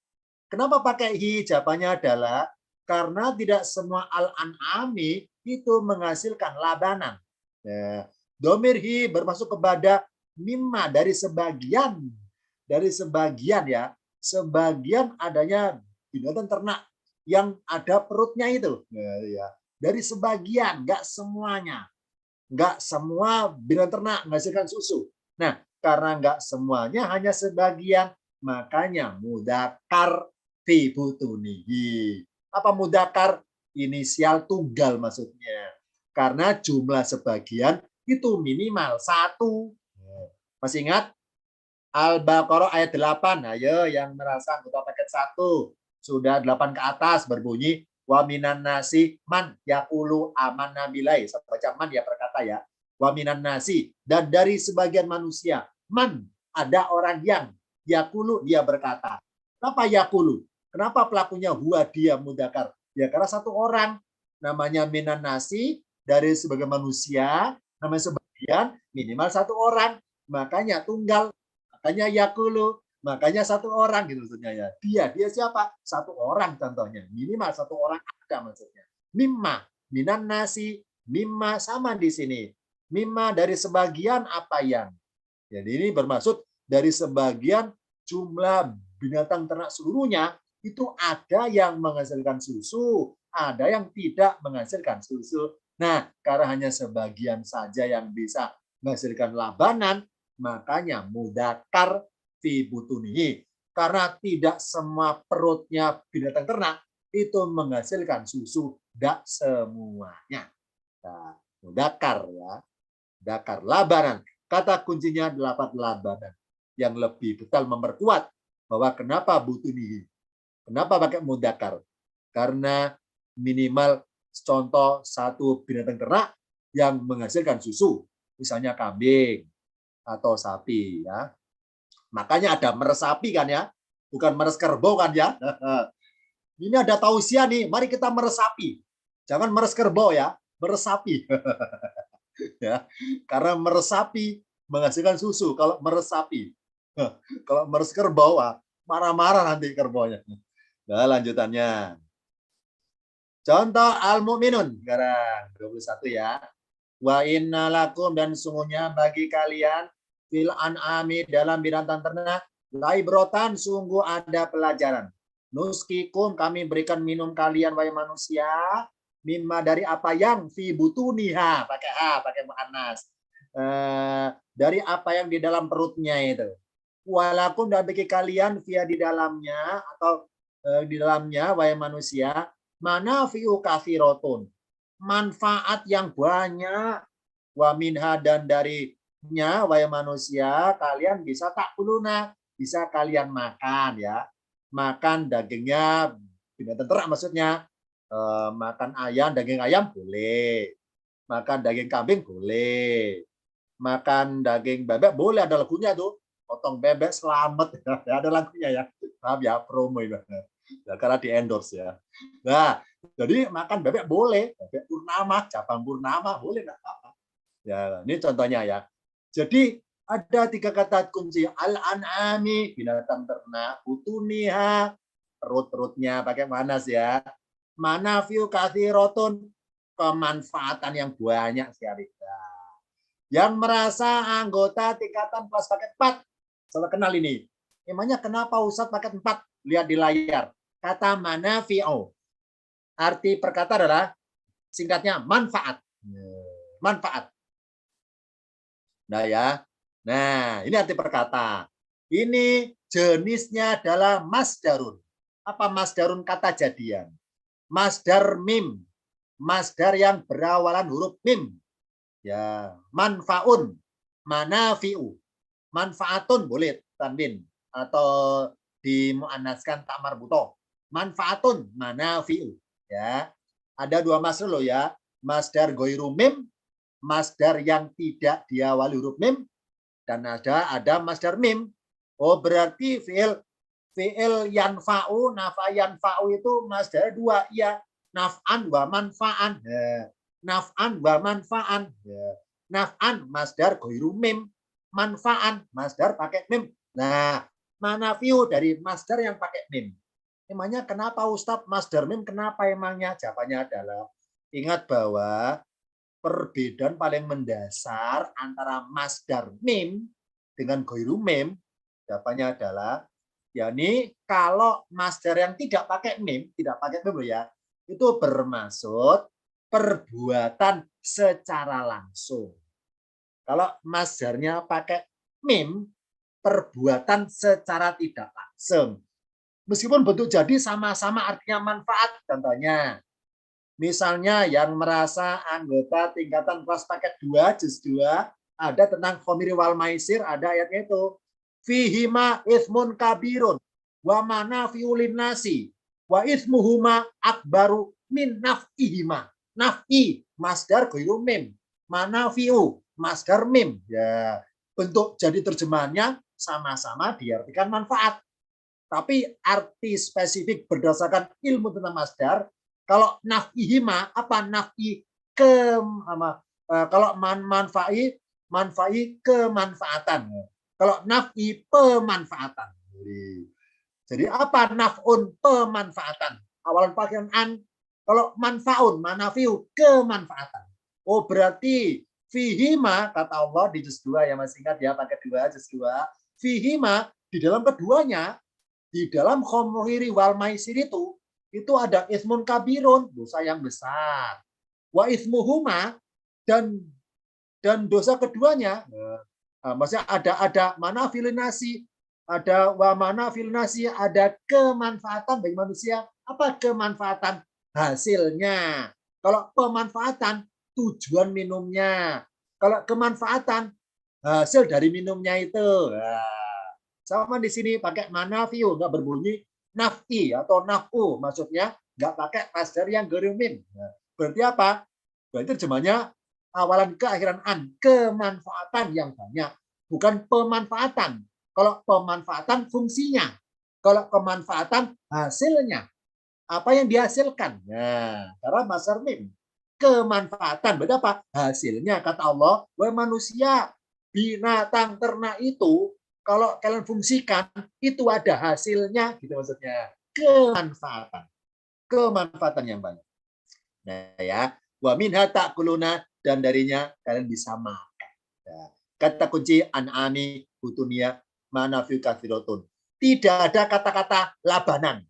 Kenapa pakai hi? Jawabannya adalah karena tidak semua al-an'ami itu menghasilkan labanan. Ya. Domir hi bermasuk kepada mimma dari sebagian ya, sebagian adanya binatang ternak yang ada perutnya itu, ya. Dari sebagian, nggak semuanya, nggak semua binatang ternak menghasilkan susu. Nah, karena nggak semuanya, hanya sebagian, makanya mudzakkar fi butunihi. Apa mudzakkar? Inisial tunggal maksudnya. Karena jumlah sebagian itu minimal 1. Masih ingat? Al-Baqarah ayat 8. Ayo yang merasa anggota paket 1 sudah 8 ke atas berbunyi wa minan nasi man yaqulu amanna billahi. Saya baca man ya berkata ya. Wa minan nasi, dan dari sebagian manusia man, ada orang yang yaqulu, dia berkata. Kenapa yaqulu? Kenapa pelakunya huwa, dia mudakar? Ya karena satu orang namanya minan nasi, dari sebagian manusia namanya sebagian, minimal satu orang, makanya tunggal. Makanya yakulu, makanya satu orang gitu maksudnya ya. Dia siapa? Satu orang contohnya. Minimal satu orang ada maksudnya. Mimma, minan nasi, mimma sama di sini. Mimma dari sebagian apa yang. Jadi ini bermaksud dari sebagian jumlah binatang ternak seluruhnya itu ada yang menghasilkan susu, ada yang tidak menghasilkan susu. Nah, karena hanya sebagian saja yang bisa menghasilkan labanan, makanya mudakar fi butunihi. Karena tidak semua perutnya binatang ternak itu menghasilkan susu, tidak semuanya. Nah, mudakar ya, mudakar labanan. Kata kuncinya dapat labanan. Yang lebih detail memperkuat bahwa kenapa butunihi. Kenapa pakai mudakar? Karena minimal contoh satu binatang ternak yang menghasilkan susu, misalnya kambing atau sapi ya. Makanya ada meres sapi kan ya, bukan meres kerbau kan ya. Ini ada tausiah nih, mari kita meres sapi. Jangan meres kerbau ya, meres sapi. Ya, karena meres sapi menghasilkan susu kalau meres sapi. Kalau meres kerbau, marah-marah nanti kerbaunya. Nah, lanjutannya. Contoh al-mu'minun sekarang 21 ya. Wa inna lakum, dan sungguhnya bagi kalian fil an'ami, dalam binatang ternak, laibrotan, sungguh ada pelajaran. Nuskikum, kami berikan minum kalian wahai manusia, mimma dari apa yang fi butuniha, pakai pakai muannas. Dari apa yang di dalam perutnya itu. Walakum, dan bagi kalian via di dalamnya atau di dalamnya wahai manusia, manafi'u katsirotun, manfaat yang banyak, wa minha, dan darinya wahai manusia kalian bisa takuluna, bisa kalian makan ya, makan dagingnya binatang ternak maksudnya. Makan ayam, daging ayam boleh, makan daging kambing boleh, makan daging bebek boleh, ada lagunya tuh, potong bebek selamat ya, ada lagunya ya, maaf ya promo itu ya, karena di endorse ya. Nah, jadi makan bebek boleh, bebek purnama, cabang purnama boleh, nggak apa-apa. Ya, ini contohnya ya. Jadi ada 3 kata kunci, al-an'ami, binatang ternak, utuniha, perut-perutnya pakai manas ya. Manafiu katsirotun, kemanfaatan yang banyak sekali. Nah, yang merasa anggota tingkatan kelas paket 4, salah kenal ini. Emangnya kenapa Ustadz paket 4? Lihat di layar. Kata manafi'u. Arti perkata adalah singkatnya manfaat. Manfaat. Nah ya. Nah, ini arti perkata. Ini jenisnya adalah masdarun. Apa masdarun? Kata jadian. Masdar mim. Masdar yang berawalan huruf mim. Ya, manfaun, manafi'u. Manfaatun boleh tanwin atau dimuannaskan tak marbutoh. Manfaatun, manafi'u. Ya, ada 2 masdar loh ya. Masdar goiru mim, masdar yang tidak diawali huruf mim, dan ada masdar mim. Oh, berarti fi'il yanfa'u, nafa yanfa'u itu masdar 2 ya. Naf'an wa manfa'an. Ya. Naf'an wa manfa'an. Ya. Naf'an masdar goiru mim, manfa'an masdar pakai mim. Nah, manafiu dari masdar yang pakai mim. Emangnya kenapa Ustadz masdar mim? Kenapa emangnya? Jawabannya adalah, ingat bahwa perbedaan paling mendasar antara masdar mim dengan goiru mim, jawabannya adalah, yakni kalau masdar yang tidak pakai mim, tidak pakai mim loh ya, itu bermaksud perbuatan secara langsung. Kalau masdarnya pakai mim, perbuatan secara tidak langsung. Meskipun bentuk jadi sama-sama artinya manfaat. Contohnya, misalnya yang merasa anggota tingkatan kelas paket 2, juz 2, ada tentang khomiri wal maisir, ada ayatnya itu. fihima ismun kabirun wa manafi'u linnasi wa ismuhuma akbaru min naf'ihima. Naf'i masdar ghairu mim, manafi'u masdar mim. Ya, bentuk jadi terjemahannya sama-sama diartikan manfaat. Tapi arti spesifik berdasarkan ilmu tentang masdar, kalau naf'ihima apa naf'i kalau manfa'i kemanfaatan. Kalau naf'i pemanfaatan. Jadi apa naf'un pemanfaatan? Awalan pakaian an. Kalau manfaun, manafiu kemanfaatan. Oh berarti fihima kata Allah di juz 2 ya masih ingat ya pakai 2 juz 2. Fihima di dalam keduanya, di dalam khamri wal maisir itu ada ismun kabirun, dosa yang besar. Wa ismuhuma dan dosa keduanya, maksudnya ada manafilinasi, ada wa manafilinasi, ada kemanfaatan bagi manusia. Apa kemanfaatan? Hasilnya. Kalau pemanfaatan, tujuan minumnya. Kalau kemanfaatan, hasil dari minumnya itu. Sama di sini pakai manafiu, nggak berbunyi naf'i atau naf'u, maksudnya nggak pakai masdar yang gerumim. Berarti apa? Berarti terjemahnya awalan ke akhiran an, kemanfaatan yang banyak, bukan pemanfaatan. Kalau pemanfaatan fungsinya, kalau kemanfaatan hasilnya, apa yang dihasilkan. Nah, karena masdar mim, kemanfaatan berarti apa? Hasilnya kata Allah, wahai manusia, binatang ternak itu kalau kalian fungsikan itu ada hasilnya, gitu maksudnya. Kemanfaatan yang banyak. Nah ya, wa minha ta'kuluna, dan darinya kalian bisa makan. Nah, kata kunci an'ami butunia manafi'u katsiratun. Tidak ada kata-kata labanan.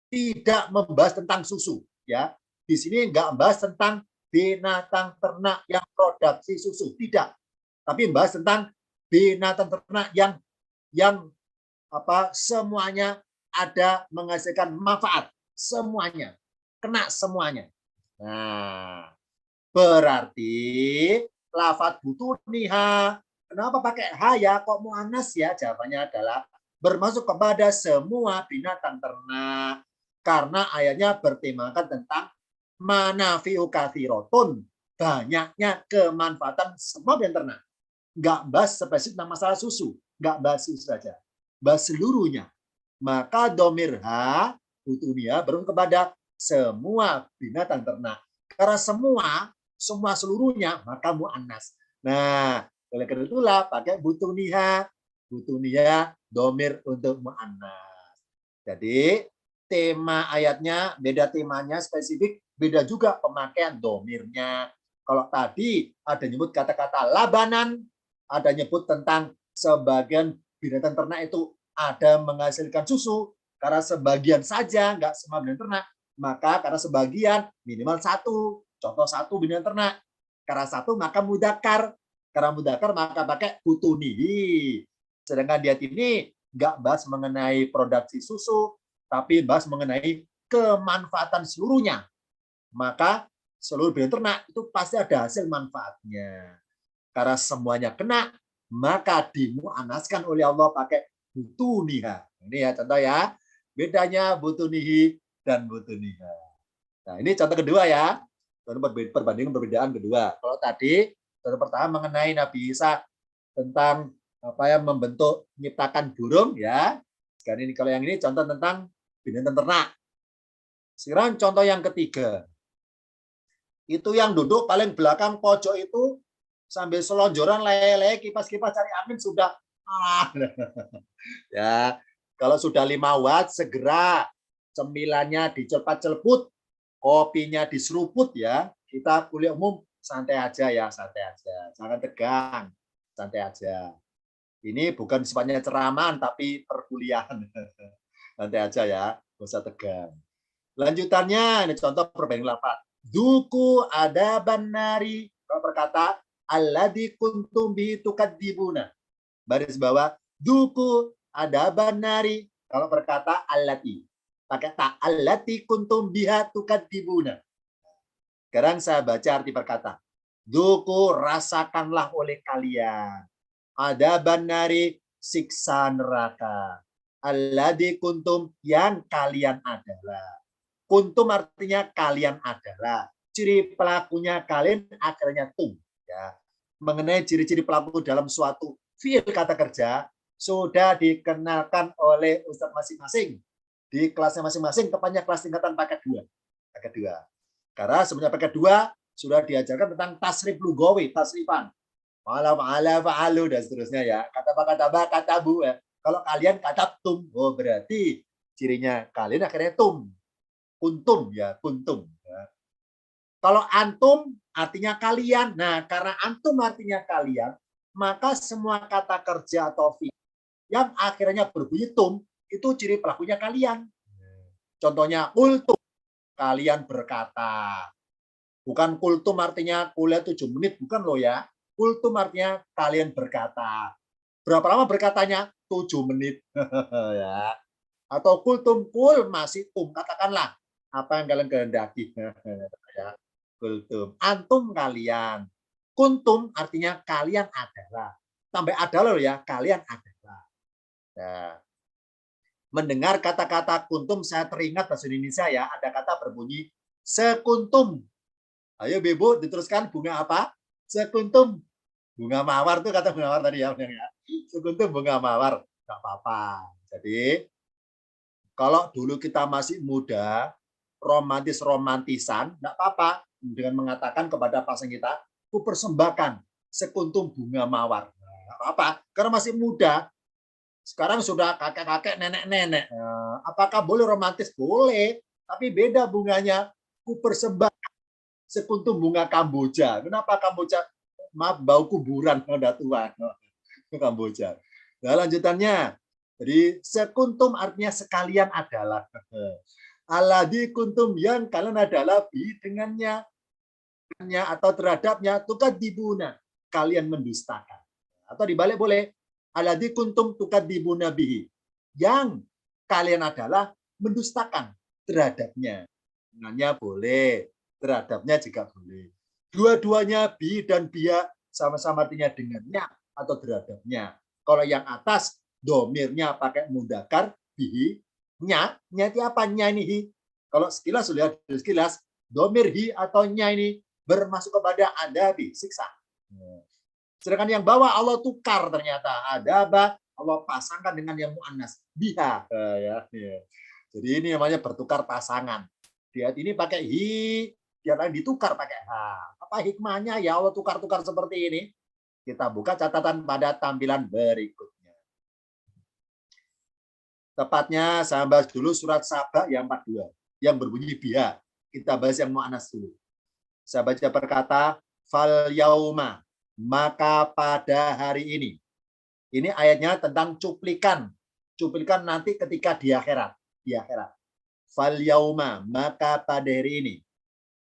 Tidak membahas tentang susu, ya. Di sini enggak membahas tentang binatang ternak yang produksi susu, tidak. Tapi membahas tentang binatang ternak yang semuanya ada menghasilkan manfaat, semuanya kena semuanya. Nah, berarti lafadz butuniha, kenapa pakai ha ya kok muannas ya? Jawabannya adalah bermaksud kepada semua binatang ternak, karena ayatnya bertemakan tentang manafi'u katsiratun, banyaknya kemanfaatan semua binatang ternak. Nggak bahas spesifik tentang masalah susu, nggak bahas susu saja, bahas seluruhnya. Maka domirha butunia beruntung kepada semua binatang ternak. Karena semua seluruhnya, maka mu'annas. Nah, oleh karena itulah pakai butuniha domir untuk mu'annas. Jadi tema ayatnya beda, temanya spesifik, beda juga pemakaian domirnya. Kalau tadi ada nyebut kata-kata labanan, ada nyebut tentang sebagian binatang ternak itu ada menghasilkan susu, karena sebagian saja, nggak semua binatang ternak, maka karena sebagian minimal satu, contoh satu binatang ternak, karena satu maka mudakar, karena mudakar maka pakai butunihi. Sedangkan di ayat ini nggak bahas mengenai produksi susu, tapi bahas mengenai kemanfaatan seluruhnya. Maka seluruh binatang ternak itu pasti ada hasil manfaatnya. Karena semuanya kena, maka dimu'anaskan oleh Allah pakai butuniha. Ini ya contoh ya. Bedanya butunihi dan butuniha. Nah, ini contoh kedua ya. Contoh perbandingan perbedaan kedua. Kalau tadi contoh pertama mengenai Nabi Isa tentang membentuk menciptakan burung ya. Sekarang ini kalau yang ini contoh tentang binatang ternak. Sekarang contoh yang ketiga. Itu yang duduk paling belakang pojok itu sambil selonjoran lele kipas-kipas cari angin sudah ya. Kalau sudah 5 watt segera cemilannya dicelpat-celput, kopinya diseruput ya. Kita kuliah umum santai aja ya, santai aja. Jangan tegang, santai aja. Ini bukan sifatnya ceraman tapi perkuliahan. Santai aja ya, nggak usah tegang. Lanjutannya ini contoh perbandingan lafaz. Duku ada banari. Kalau berkata alladzi kuntum bi tukadzibuna. Baris bawah duku ada banari. Kalau berkata allati. Pakai ta allati kuntum biha tukadzibuna. Sekarang saya baca arti perkata. Duku rasakanlah oleh kalian. Ada banari siksa neraka. Alladzi kuntum, yang kalian adalah. Kuntum artinya kalian adalah. Ciri pelakunya kalian akhirnya tum. Ya. Mengenai ciri-ciri pelaku dalam suatu fiil kata kerja sudah dikenalkan oleh Ustadz masing-masing di kelasnya masing-masing, tepatnya kelas tingkatan paket 2. Paket 2. Karena sebenarnya paket 2 sudah diajarkan tentang tasrif lugawi, tasrifan. Fa'ala, fa'alu, dan seterusnya ya. Kata bu ya. Kalau kalian kata tum, oh berarti cirinya kalian akhirnya tum. Kuntum ya, kuntum. Ya. Kalau antum artinya kalian. Nah, karena antum artinya kalian, maka semua kata kerja atau fi'il yang akhirnya berbunyi tum, itu ciri pelakunya kalian. Contohnya, kultum, kalian berkata. Bukan kultum artinya kuliah 7 menit, bukan loh ya. Kultum artinya kalian berkata. Berapa lama berkatanya? 7 menit. Ya. Atau kultum, kul masih katakanlah apa yang kalian kehendaki. Ya. Kultum. Antum kalian. Kuntum artinya kalian adalah. Sampai adalah loh ya, kalian adalah. Ya. Mendengar kata-kata kuntum, saya teringat bahasa Indonesia ya, ada kata berbunyi sekuntum. Ayo Bebo, diteruskan bunga apa? Sekuntum. Bunga mawar tuh kata bunga mawar tadi ya. Sekuntum bunga mawar. Enggak apa-apa. Jadi kalau dulu kita masih muda, romantisan, enggak apa-apa dengan mengatakan kepada pasangan kita, ku persembahkan sekuntum bunga mawar. Enggak apa-apa, karena masih muda. Sekarang sudah kakek-kakek, nenek-nenek. Apakah boleh romantis? Boleh, tapi beda bunganya. Ku persembahkan sekuntum bunga Kamboja. Kenapa Kamboja? Maaf, bau kuburan udah tua. Kamboja. Nah, lanjutannya. Jadi sekuntum artinya sekalian adalah. Alladzi kuntum, yang kalian adalah bi dengannya atau terhadapnya tukadzibuna, kalian mendustakan. Atau dibalik boleh. Alladzi kuntum tukadzibuna bihi, yang kalian adalah mendustakan terhadapnya. Dengannya boleh, terhadapnya juga boleh. Dua-duanya bi dan bia sama-sama artinya dengannya atau terhadapnya. Kalau yang atas domirnya pakai mudzakkar bihi, nya itu apa? Nya ini hi. Kalau sekilas sudah sekilas domir hi atau nya ini bermasuk kepada adabi, siksa. Sedangkan yang bawah Allah tukar ternyata adaba, Allah pasangkan dengan yang muannas biha. Ya. Jadi ini namanya bertukar pasangan. Di ayat ini pakai hi, di ayat lain ditukar pakai ha. Apa hikmahnya ya Allah tukar-tukar seperti ini? Kita buka catatan pada tampilan berikutnya. Tepatnya saya bahas dulu surat Saba yang 42, yang berbunyi biha. Kita bahas yang mu'annas dulu. Saya baca perkata, fal yauma, maka pada hari ini. Ini ayatnya tentang cuplikan. Cuplikan nanti ketika di akhirat. Di akhirat. Fal yauma, maka pada hari ini.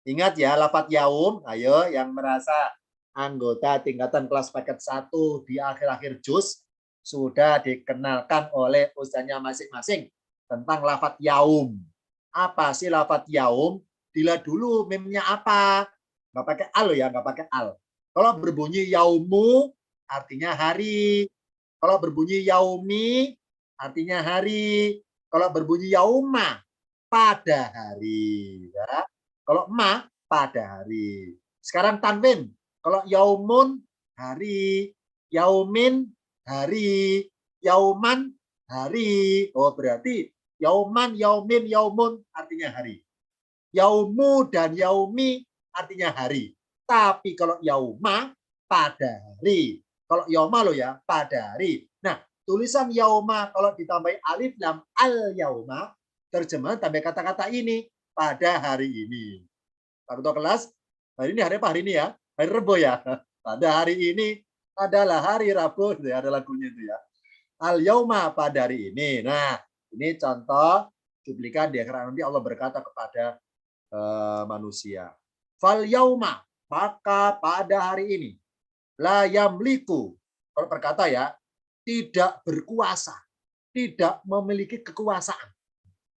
Ingat ya, lafadz yaum, ayo yang merasa anggota tingkatan kelas paket 1 di akhir-akhir juz sudah dikenalkan oleh ustaznya masing-masing tentang lafadz yaum. Apa sih lafadz yaum? Dilihat dulu meme-nya apa. Nggak pakai al ya, nggak pakai al. Kalau berbunyi yaumu artinya hari. Kalau berbunyi yaumi artinya hari. Kalau berbunyi yauma pada hari. Ya. Kalau ma pada hari. Sekarang tanwin. Kalau yaumun hari, yaumin hari, yauman hari. Oh berarti yauman, yaumin, yaumun artinya hari. Yaumu dan yaumi artinya hari. Tapi kalau yauma pada hari. Kalau yauma lo ya pada hari. Nah, tulisan yauma kalau ditambahi alif lam al yauma, terjemahan tambah kata-kata ini pada hari ini. Satu kelas, hari ini hari apa hari ini ya? Hari Rabu ya. Pada hari ini adalah hari Rabu, ya, ada lagunya itu ya. Al yauma pada hari ini. Nah, ini contoh cuplikan di akhirat nanti Allah berkata kepada manusia. Fal yauma, maka pada hari ini la yamliku, kalau berkata ya, tidak berkuasa, tidak memiliki kekuasaan.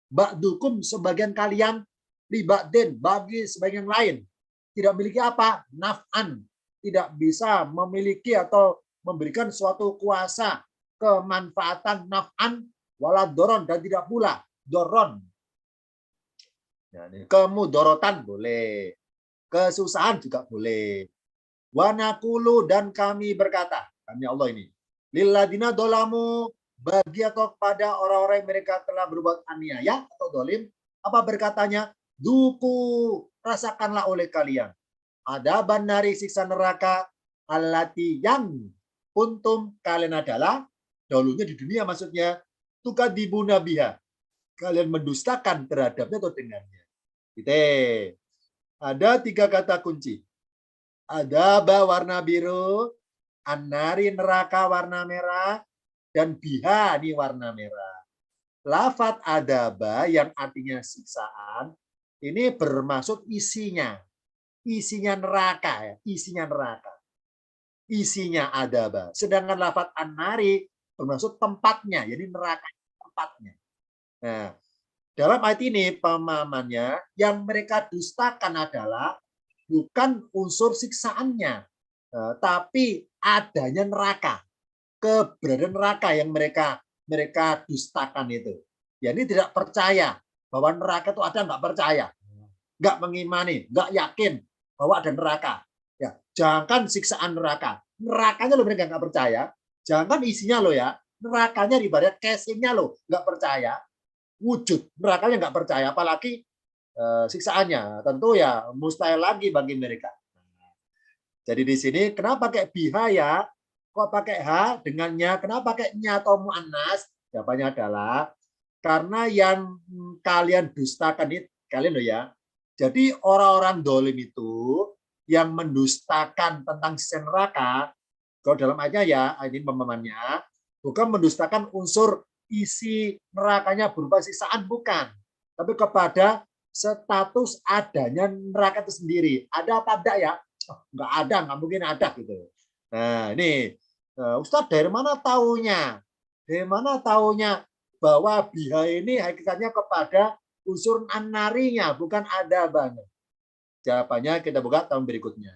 Ba'dukum, sebagian kalian, li ba'din, bagi sebagian lain, tidak memiliki apa? Naf'an, tidak bisa memiliki atau memberikan suatu kuasa kemanfaatan naf'an wala doron, dan tidak pula doron. Ya, kemudorotan boleh, kesusahan juga boleh. Wa naqulu, dan kami berkata, kami Allah ini, lilladina dolamu, bagi atau kepada orang-orang yang mereka telah berbuat aniaya atau dolim, apa berkatanya? Duku, rasakanlah oleh kalian ada banari siksa neraka allati yang kuntum, kalian adalah dahulunya di dunia, maksudnya tukadibuna biha, kalian mendustakan terhadapnya atau dengannya. Gitu. Ada 3 kata kunci. Adaba warna biru, annari neraka warna merah, dan biha ini warna merah. Lafat adaba yang artinya siksaan ini bermaksud isinya. Isinya neraka ya, isinya neraka. Isinya adaba. Sedangkan lafat annari bermaksud tempatnya, jadi neraka tempatnya. Nah, dalam ayat ini pemahamannya yang mereka dustakan adalah bukan unsur siksaannya, tapi adanya neraka, keberadaan neraka yang mereka dustakan itu. Ya, ini tidak percaya bahwa neraka itu ada, nggak percaya, nggak mengimani, nggak yakin bahwa ada neraka. Ya, jangankan siksaan neraka, nerakanya loh mereka nggak percaya. Jangankan isinya loh ya, nerakanya ibarat casingnya loh nggak percaya. Wujud nerakanya nggak percaya, apalagi siksaannya. Tentu ya mustahil lagi bagi mereka. Jadi di sini kenapa pakai biha ya? Kok pakai h dengannya? Kenapa pakai nya atau muannas? Jawabannya adalah karena yang kalian dustakan itu kalian loh ya. Jadi orang-orang dolim itu yang mendustakan tentang siksa neraka, kalau dalam ayatnya ya, ini pemahamannya, bukan mendustakan unsur isi nerakanya berupa siksaan, bukan. Tapi kepada status adanya neraka itu sendiri. Ada apa enggak ya? Oh, enggak ada, enggak mungkin ada gitu. Nah, ini Ustadz dari mana taunya? Dari mana taunya bahwa biha ini hakikatnya kepada unsur annarinya, bukan adabanya? Jawabannya kita buka tahun berikutnya.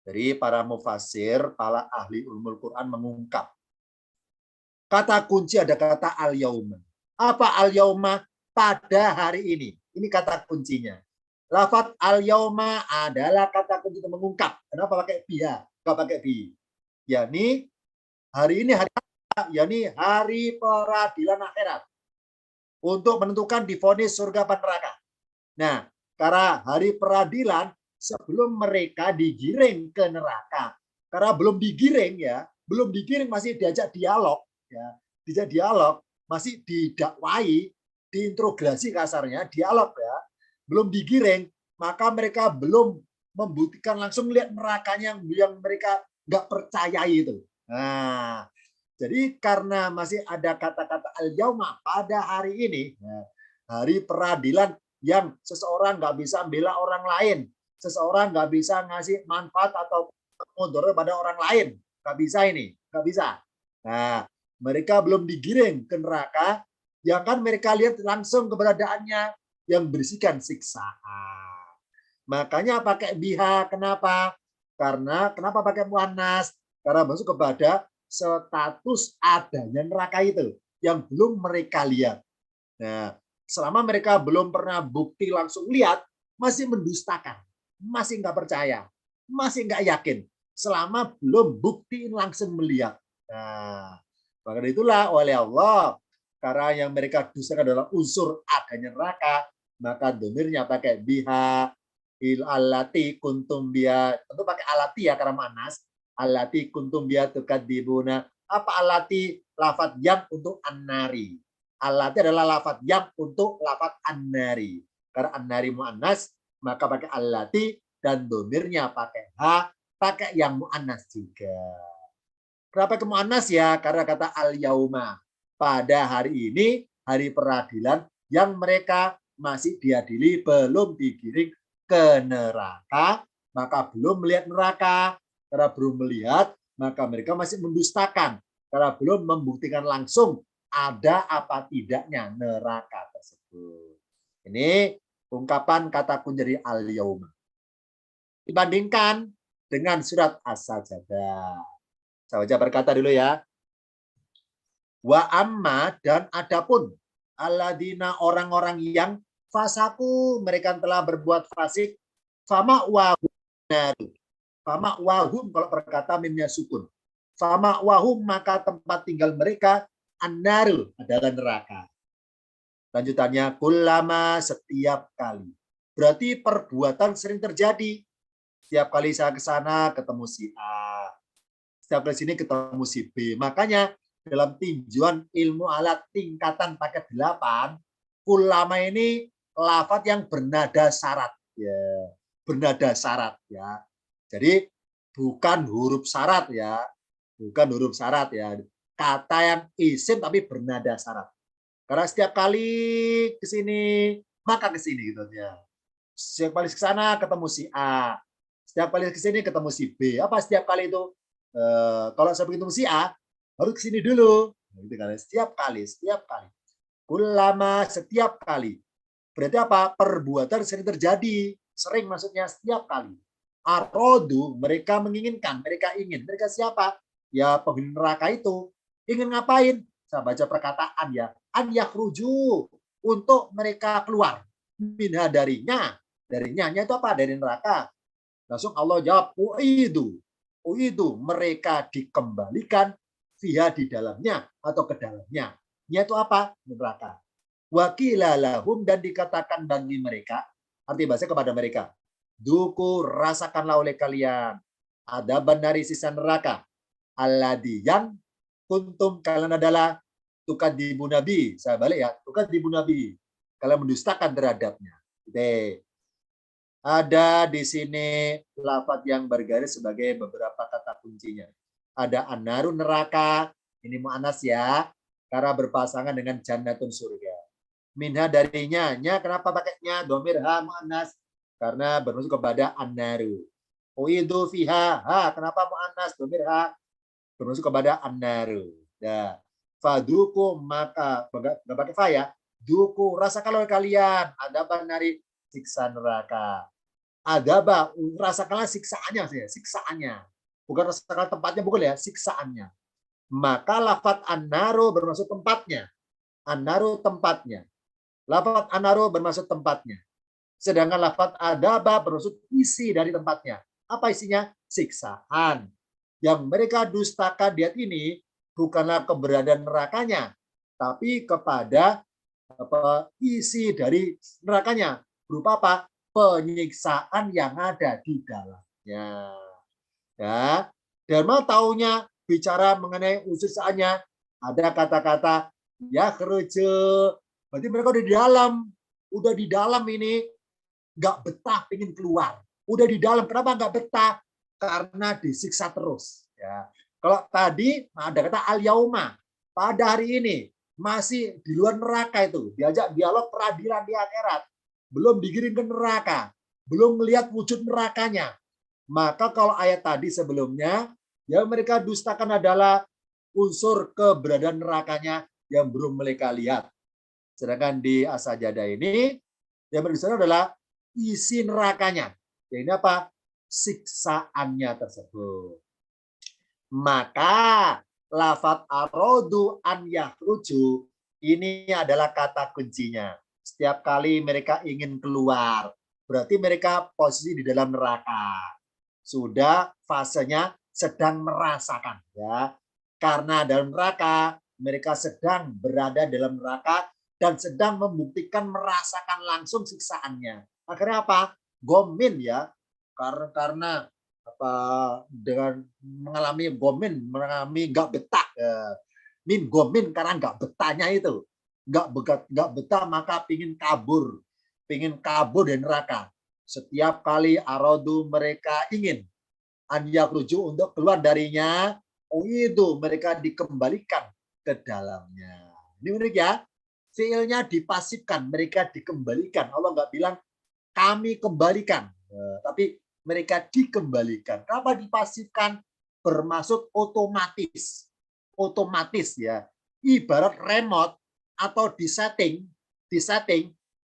Jadi para mufasir, para ahli ulumul Quran mengungkap. Kata kunci ada kata al-yauma. Apa al-yauma? Pada hari ini. Ini kata kuncinya. Lafaz al-yauma adalah kata kunci untuk mengungkap. Kenapa pakai biha? Enggak pakai bi. Yakni hari ini hari apa? Yakni hari peradilan akhirat. Untuk menentukan divonis surga dan neraka. Nah, karena hari peradilan sebelum mereka digiring ke neraka. Karena belum digiring ya, belum digiring masih diajak dialog ya. Diajak dialog, masih didakwai, diinterogasi kasarnya, dialog ya. Belum digiring, maka mereka belum membuktikan langsung lihat nerakanya yang mereka nggak percayai itu. Nah, jadi karena masih ada kata-kata al-yauma pada hari ini, hari peradilan yang seseorang nggak bisa bela orang lain, seseorang nggak bisa ngasih manfaat atau mudarat pada orang lain, nggak bisa ini, nggak bisa. Nah, mereka belum digiring ke neraka, yang kan mereka lihat langsung keberadaannya yang berisikan siksaan. Makanya pakai biha, kenapa? Karena kenapa pakai muannas? Karena masuk kepada status adanya neraka itu yang belum mereka lihat. Nah, selama mereka belum pernah bukti langsung lihat, masih mendustakan, masih nggak percaya, masih nggak yakin, selama belum bukti langsung melihat. Nah, maka itulah oleh Allah, karena yang mereka dustakan adalah unsur adanya neraka, maka domirnya pakai biha, il alati kuntum biha, tentu pakai alati ya karena manas, alati kuntum biha tukadzibuna. Apa alati? Lafadz yang untuk annari. Alati adalah lafadz yang untuk lafadz annari. Karena annari muannas, maka pakai alati, dan domirnya pakai ha, pakai yang muannas juga. Kenapa ke muannas ya? Karena kata al-yauma. Pada hari ini, hari peradilan, yang mereka masih diadili, belum digiring ke neraka, maka belum melihat neraka. Karena belum melihat, maka mereka masih mendustakan. Karena belum membuktikan langsung ada apa tidaknya neraka tersebut. Ini ungkapan kata kunci al-yauma. Dibandingkan dengan surat As-Sajdah. Saya baca berkata dulu ya. Wa amma dan adapun alladzina orang-orang yang fasaku mereka telah berbuat fasik fama wahum naru. Fama wahum kalau berkata mimnya sukun. Fama wahum maka tempat tinggal mereka annaru adalah neraka. Lanjutannya kullama setiap kali. Berarti perbuatan sering terjadi. Setiap kali saya ke sana ketemu si A. Setiap kali sini ketemu si B. Makanya dalam tinjauan ilmu alat tingkatan paket 8, ulama ini lafaz yang bernada syarat ya. Bernada syarat ya. Jadi bukan huruf syarat ya. Bukan huruf syarat ya. Kata yang isim tapi bernada syarat. Karena setiap kali ke sini maka ke sini gitu ya. Setiap kali ke sana ketemu si A. Setiap kali ke sini ketemu si B. Apa setiap kali itu? Kalau saya ketemu si A, harus ke sini dulu. Gitu kan. Setiap kali. Ulama setiap kali. Berarti apa? Perbuatan sering terjadi. Sering maksudnya setiap kali. Arodu, mereka menginginkan, mereka ingin. Mereka siapa? Ya penghuni neraka itu. Ingin ngapain? Saya baca perkataan ya. An yakhruju, untuk mereka keluar. Minha darinya. Darinya itu apa? Dari neraka. Langsung Allah jawab, uidu mereka dikembalikan via di dalamnya atau ke dalamnya. Nya itu apa? Neraka. Wakilalahum dan dikatakan bagi mereka, arti bahasa kepada mereka, duku rasakanlah oleh kalian ada dari sisa neraka. Alladhi yang kuntum kalian adalah tukadibu nabi. Saya balik ya, tukadibu nabi. Kalian mendustakan terhadapnya. Oke. Ada di sini lafaz yang bergaris sebagai beberapa kata kuncinya. Ada anaru neraka, ini mu'anas ya, karena berpasangan dengan jannatun surga. Minha darinya, nya kenapa pakainya domir ha mu'anas? Karena bermaksud kepada anaru. Uidu fiha, ha kenapa mu'anas domir ha? Bermaksud kepada anaru. Ya. Faduku maka enggak pakai fa ya. Duku rasakanlah kalian ada dari siksa neraka. Adaba, rasakanlah siksaannya, siksaannya. Bukan rasakan tempatnya, bukan ya, siksaannya. Maka lafat an-naru bermaksud tempatnya. An-naru tempatnya. Lafat an-naru bermaksud tempatnya. Sedangkan lafat adaba bermaksud isi dari tempatnya. Apa isinya? Siksaan. Yang mereka dustakan di ayat ini bukanlah keberadaan nerakanya, tapi kepada isi dari nerakanya. Berupa apa? Penyiksaan yang ada di dalamnya. Ya, Dharma taunya bicara mengenai unsur siksaannya. Ada kata-kata ya kerja. Berarti mereka udah di dalam ini nggak betah pengen keluar. Udah di dalam, kenapa nggak betah? Karena disiksa terus. Ya, kalau tadi ada kata al yauma, pada hari ini masih di luar neraka itu, diajak dialog peradilan di akhirat. Belum digiring ke neraka, belum melihat wujud nerakanya. Maka kalau ayat tadi sebelumnya, yang mereka dustakan adalah unsur keberadaan nerakanya yang belum mereka lihat. Sedangkan di As-Sajdah ini, yang berdustakan adalah isi nerakanya. Ini apa? Siksaannya tersebut. Maka lafat arodu an yakhruju ini adalah kata kuncinya. Setiap kali mereka ingin keluar, berarti mereka posisi di dalam neraka. Sudah fasenya sedang merasakan. Ya. Karena dalam neraka, mereka sedang berada dalam neraka dan sedang membuktikan merasakan langsung siksaannya. Akhirnya apa? Gomin ya. Karena apa dengan mengalami gomin, mengalami nggak betah. Ya. Min gomin karena nggak betahnya itu. Nggak betah maka pingin kabur dari neraka. Setiap kali arodu mereka ingin anyak rujuk untuk keluar darinya, itu mereka dikembalikan ke dalamnya. Ini unik ya, fiilnya dipasifkan, mereka dikembalikan. Allah nggak bilang kami kembalikan, tapi mereka dikembalikan. Kenapa dipasifkan? Bermaksud otomatis ya, ibarat remote atau disetting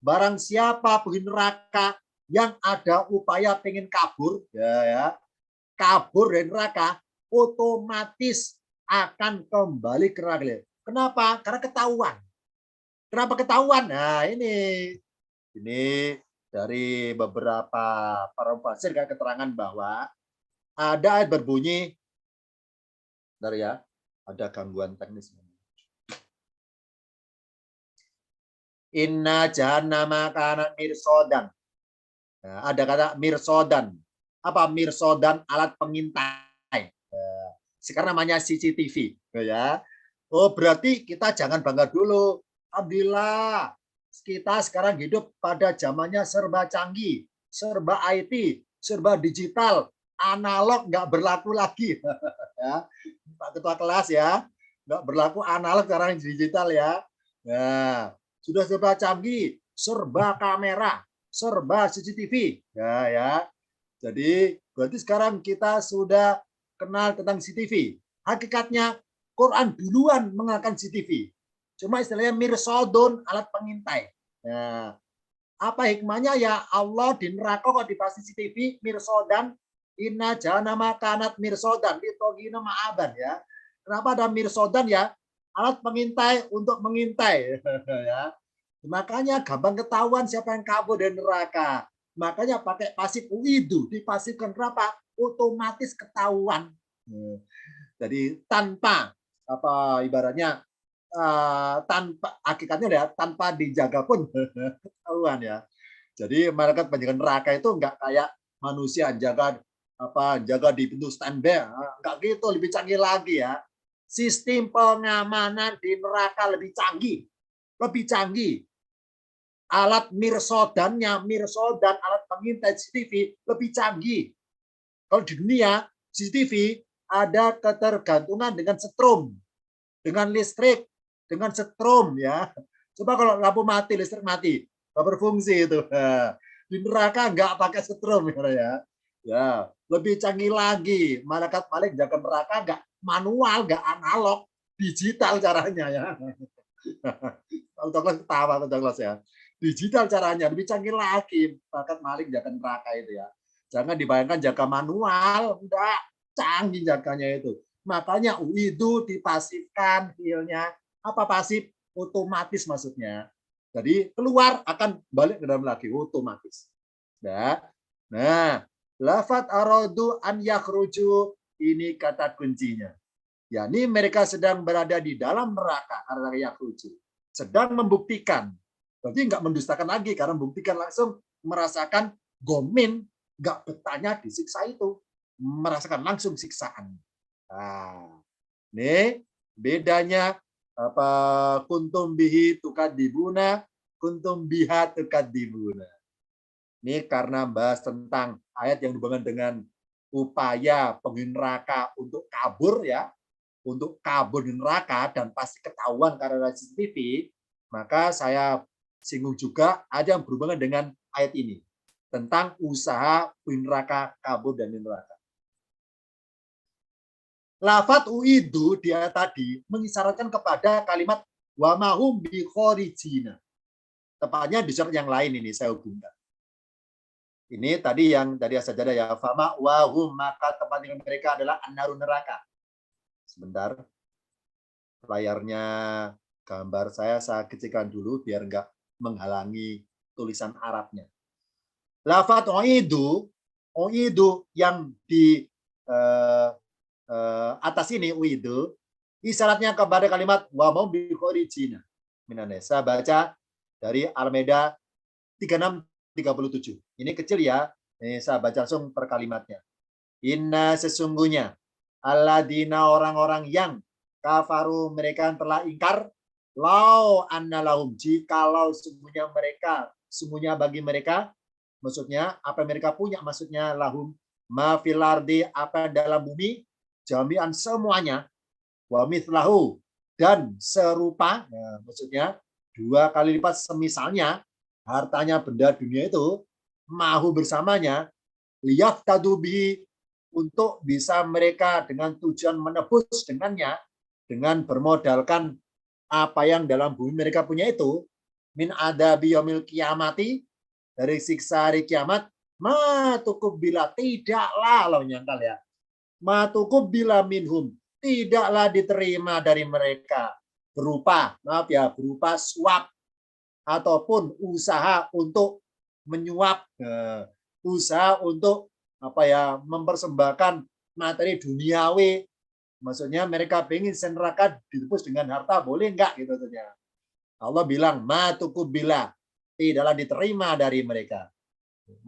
barang siapa penghuni neraka yang ada upaya pengen kabur kabur dari neraka otomatis akan kembali ke neraka. Kenapa? Karena ketahuan. Kenapa ketahuan? Nah, ini dari beberapa para mufasir kan keterangan bahwa ada ayat berbunyi, bentar ya, ada gangguan teknis. Inna jahannama kanat mirsodan. Nah, ada kata mirsodan. Apa mirsodan? Alat pengintai. Nah, sekarang namanya CCTV. Ya. Oh, berarti kita jangan bangga dulu. Alhamdulillah, kita sekarang hidup pada zamannya serba canggih, serba IT, serba digital, analog nggak berlaku lagi. Ya, Pak Ketua kelas ya, nggak berlaku analog, sekarang digital ya. Nah, sudah serba canggih, serba kamera, serba CCTV. Ya. Jadi berarti sekarang kita sudah kenal tentang CCTV. Hakikatnya Quran duluan mengenalkan CCTV. Cuma istilahnya mirsodun, alat pengintai. Nah, apa hikmahnya ya Allah di neraka kok dikasih CCTV mirsodan, inna jahannama kanat mirsodan litogina ma'aban ya. Kenapa ada mirsodan ya? Alat pengintai untuk mengintai ya. Makanya gampang ketahuan siapa yang kabur dari neraka. Makanya pakai pasif uidu, dipasifkan kenapa? Otomatis ketahuan. Jadi tanpa apa ibaratnya tanpa hakikatnya ya tanpa dijaga pun ketahuan ya. Jadi malaikat penjaga neraka itu enggak kayak manusia jaga di pintu standby, enggak gitu, lebih canggih lagi ya. Sistem pengamanan di neraka lebih canggih. Lebih canggih. Alat mirsodan alat pengintai CCTV lebih canggih. Kalau di dunia CCTV ada ketergantungan dengan setrum, dengan listrik, dengan setrum ya. Coba kalau lampu mati, listrik mati, nggak berfungsi itu. Di neraka nggak pakai setrum ya. Ya, lebih canggih lagi. Malaikat jaga neraka nggak manual, nggak analog, digital caranya ya. Kalau ketawa ya. Digital caranya lebih canggih lagi. Malaikat jaga neraka itu ya. Jangan dibayangkan jaga manual, enggak, canggih jaganya itu. Makanya itu dipasifkan filenya. Apa pasif? Otomatis maksudnya. Jadi keluar akan balik ke dalam lagi otomatis. Nah, lafat aradu an yakhruju, ini kata kuncinya. yakni mereka sedang berada di dalam neraka karena yakhruju. Sedang membuktikan. Berarti nggak mendustakan lagi karena membuktikan langsung merasakan gomin, nggak betahnya disiksa itu. Merasakan langsung siksaan. Nah, ini bedanya apa kuntum bihi tukadibuna, kuntum biha tukadibuna. Ini karena bahas tentang ayat yang berhubungan dengan upaya penghuni neraka untuk kabur ya, untuk kabur di neraka dan pasti ketahuan karena CCTV, maka saya singgung juga ada yang berhubungan dengan ayat ini tentang usaha penghuni neraka kabur dari neraka. Lafat uidu dia tadi mengisyaratkan kepada kalimat wa mahum bi khorijina. Tepatnya di surat yang lain ini saya hubungkan. Ini tadi yang dari sajadah ya, fama wahum, maka tempat tinggal mereka adalah an-naru, neraka. Sebentar. Layarnya gambar saya kecilkan dulu biar enggak menghalangi tulisan Arabnya. Lafat oidu yang di atas ini uidu isyaratnya kepada kalimat wa mau bi khorijina. Minanesa baca dari Al-Maidah 36:37. Ini kecil ya. Ini saya baca langsung per kalimatnya. Inna sesungguhnya alladzina orang-orang yang kafaru mereka telah ingkar lau annalahum jikalau sungguhnya bagi mereka maksudnya apa yang mereka punya maksudnya lahum ma fil ardi apa dalam bumi jami'an semuanya wa mithlahu dan serupa maksudnya 2 kali lipat semisalnya hartanya benda dunia itu mahu bersamanya liyaftadu bihi untuk bisa mereka dengan tujuan menebus dengannya dengan bermodalkan apa yang dalam bumi mereka punya itu min adabi yaumil kiamati dari siksa hari kiamat ma tuqbila tidaklah Allah menyangkal ya ma tuqbila minhum tidaklah diterima dari mereka berupa suap ataupun usaha untuk menyuap, usaha untuk mempersembahkan materi duniawi. Maksudnya mereka pengen neraka ditebus dengan harta, boleh enggak gitu saja. Allah bilang matukubila, tidaklah diterima dari mereka.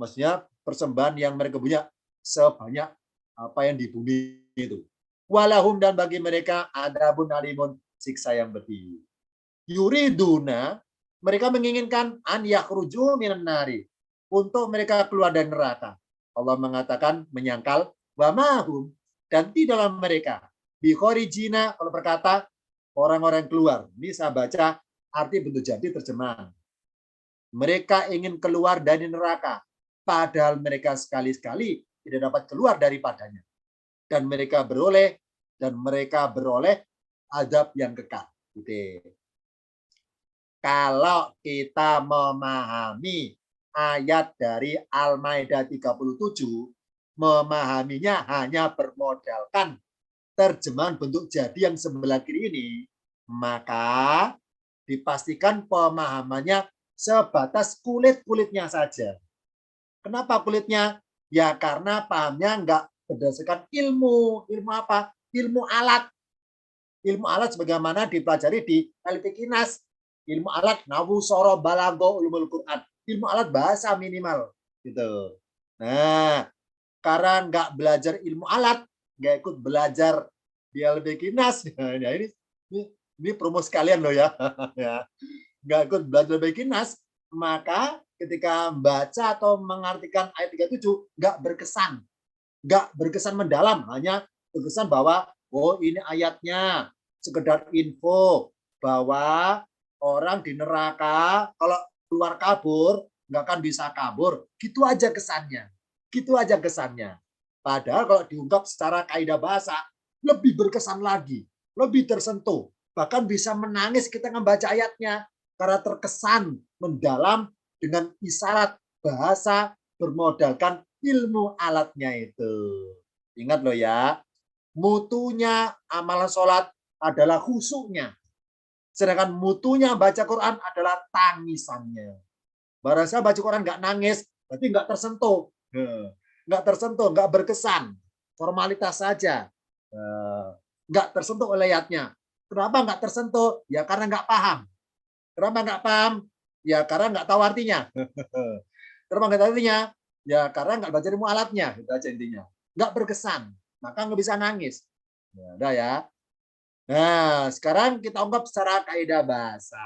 Maksudnya persembahan yang mereka punya sebanyak apa yang di bumi itu. Walahum, dan bagi mereka adabun alimun, siksa yang pedih. Yuriduna, mereka menginginkan an yakhruju minan nari, untuk mereka keluar dari neraka. Allah mengatakan menyangkal wa mahum, dan di dalam mereka bikhorijina, kalau berkata orang-orang keluar. Ini saya baca arti bentuk jadi terjemahan. Mereka ingin keluar dari neraka, padahal mereka sekali-sekali tidak dapat keluar daripadanya. Dan mereka beroleh adab yang kekal. Gitu. Kalau kita memahami ayat dari Al-Maidah 37, memahaminya hanya bermodalkan terjemahan bentuk jadi yang sebelah kiri ini, maka dipastikan pemahamannya sebatas kulit-kulitnya saja. Kenapa kulitnya? Ya karena pahamnya enggak berdasarkan ilmu. Ilmu apa? Ilmu alat. Ilmu alat sebagaimana dipelajari di Al-Fiqinas. Ilmu alat nawu, soro, balago, ulumul Quran. Ilmu alat bahasa minimal. Gitu. Nah, karena enggak belajar ilmu alat, nggak ikut belajar di Al-Fiqinas, ya ini promo sekalian loh ya, nggak ikut belajar Al-Fiqinas, maka ketika membaca atau mengartikan ayat 37 nggak berkesan mendalam, hanya berkesan bahwa oh ini ayatnya sekedar info bahwa orang di neraka kalau keluar kabur nggak akan bisa kabur, gitu aja kesannya. Padahal kalau diungkap secara kaidah bahasa, lebih berkesan lagi, lebih tersentuh. Bahkan bisa menangis kita membaca ayatnya, karena terkesan mendalam dengan isyarat bahasa bermodalkan ilmu alatnya itu. Ingat loh ya, mutunya amalan sholat adalah khusyuknya. Sedangkan mutunya baca Quran adalah tangisannya. Barang saya baca Quran nggak nangis, berarti nggak tersentuh. Nggak berkesan, formalitas saja, nggak tersentuh oleh ayatnya. Kenapa nggak tersentuh? Ya karena nggak paham. Kenapa nggak paham? Ya karena nggak tahu artinya. Kenapa nggak tahu artinya? Ya karena nggak baca ilmu alatnya. Itu aja intinya. Nggak berkesan, maka nggak bisa nangis. Ya, udah ya. Nah, sekarang kita ungkap secara kaidah bahasa.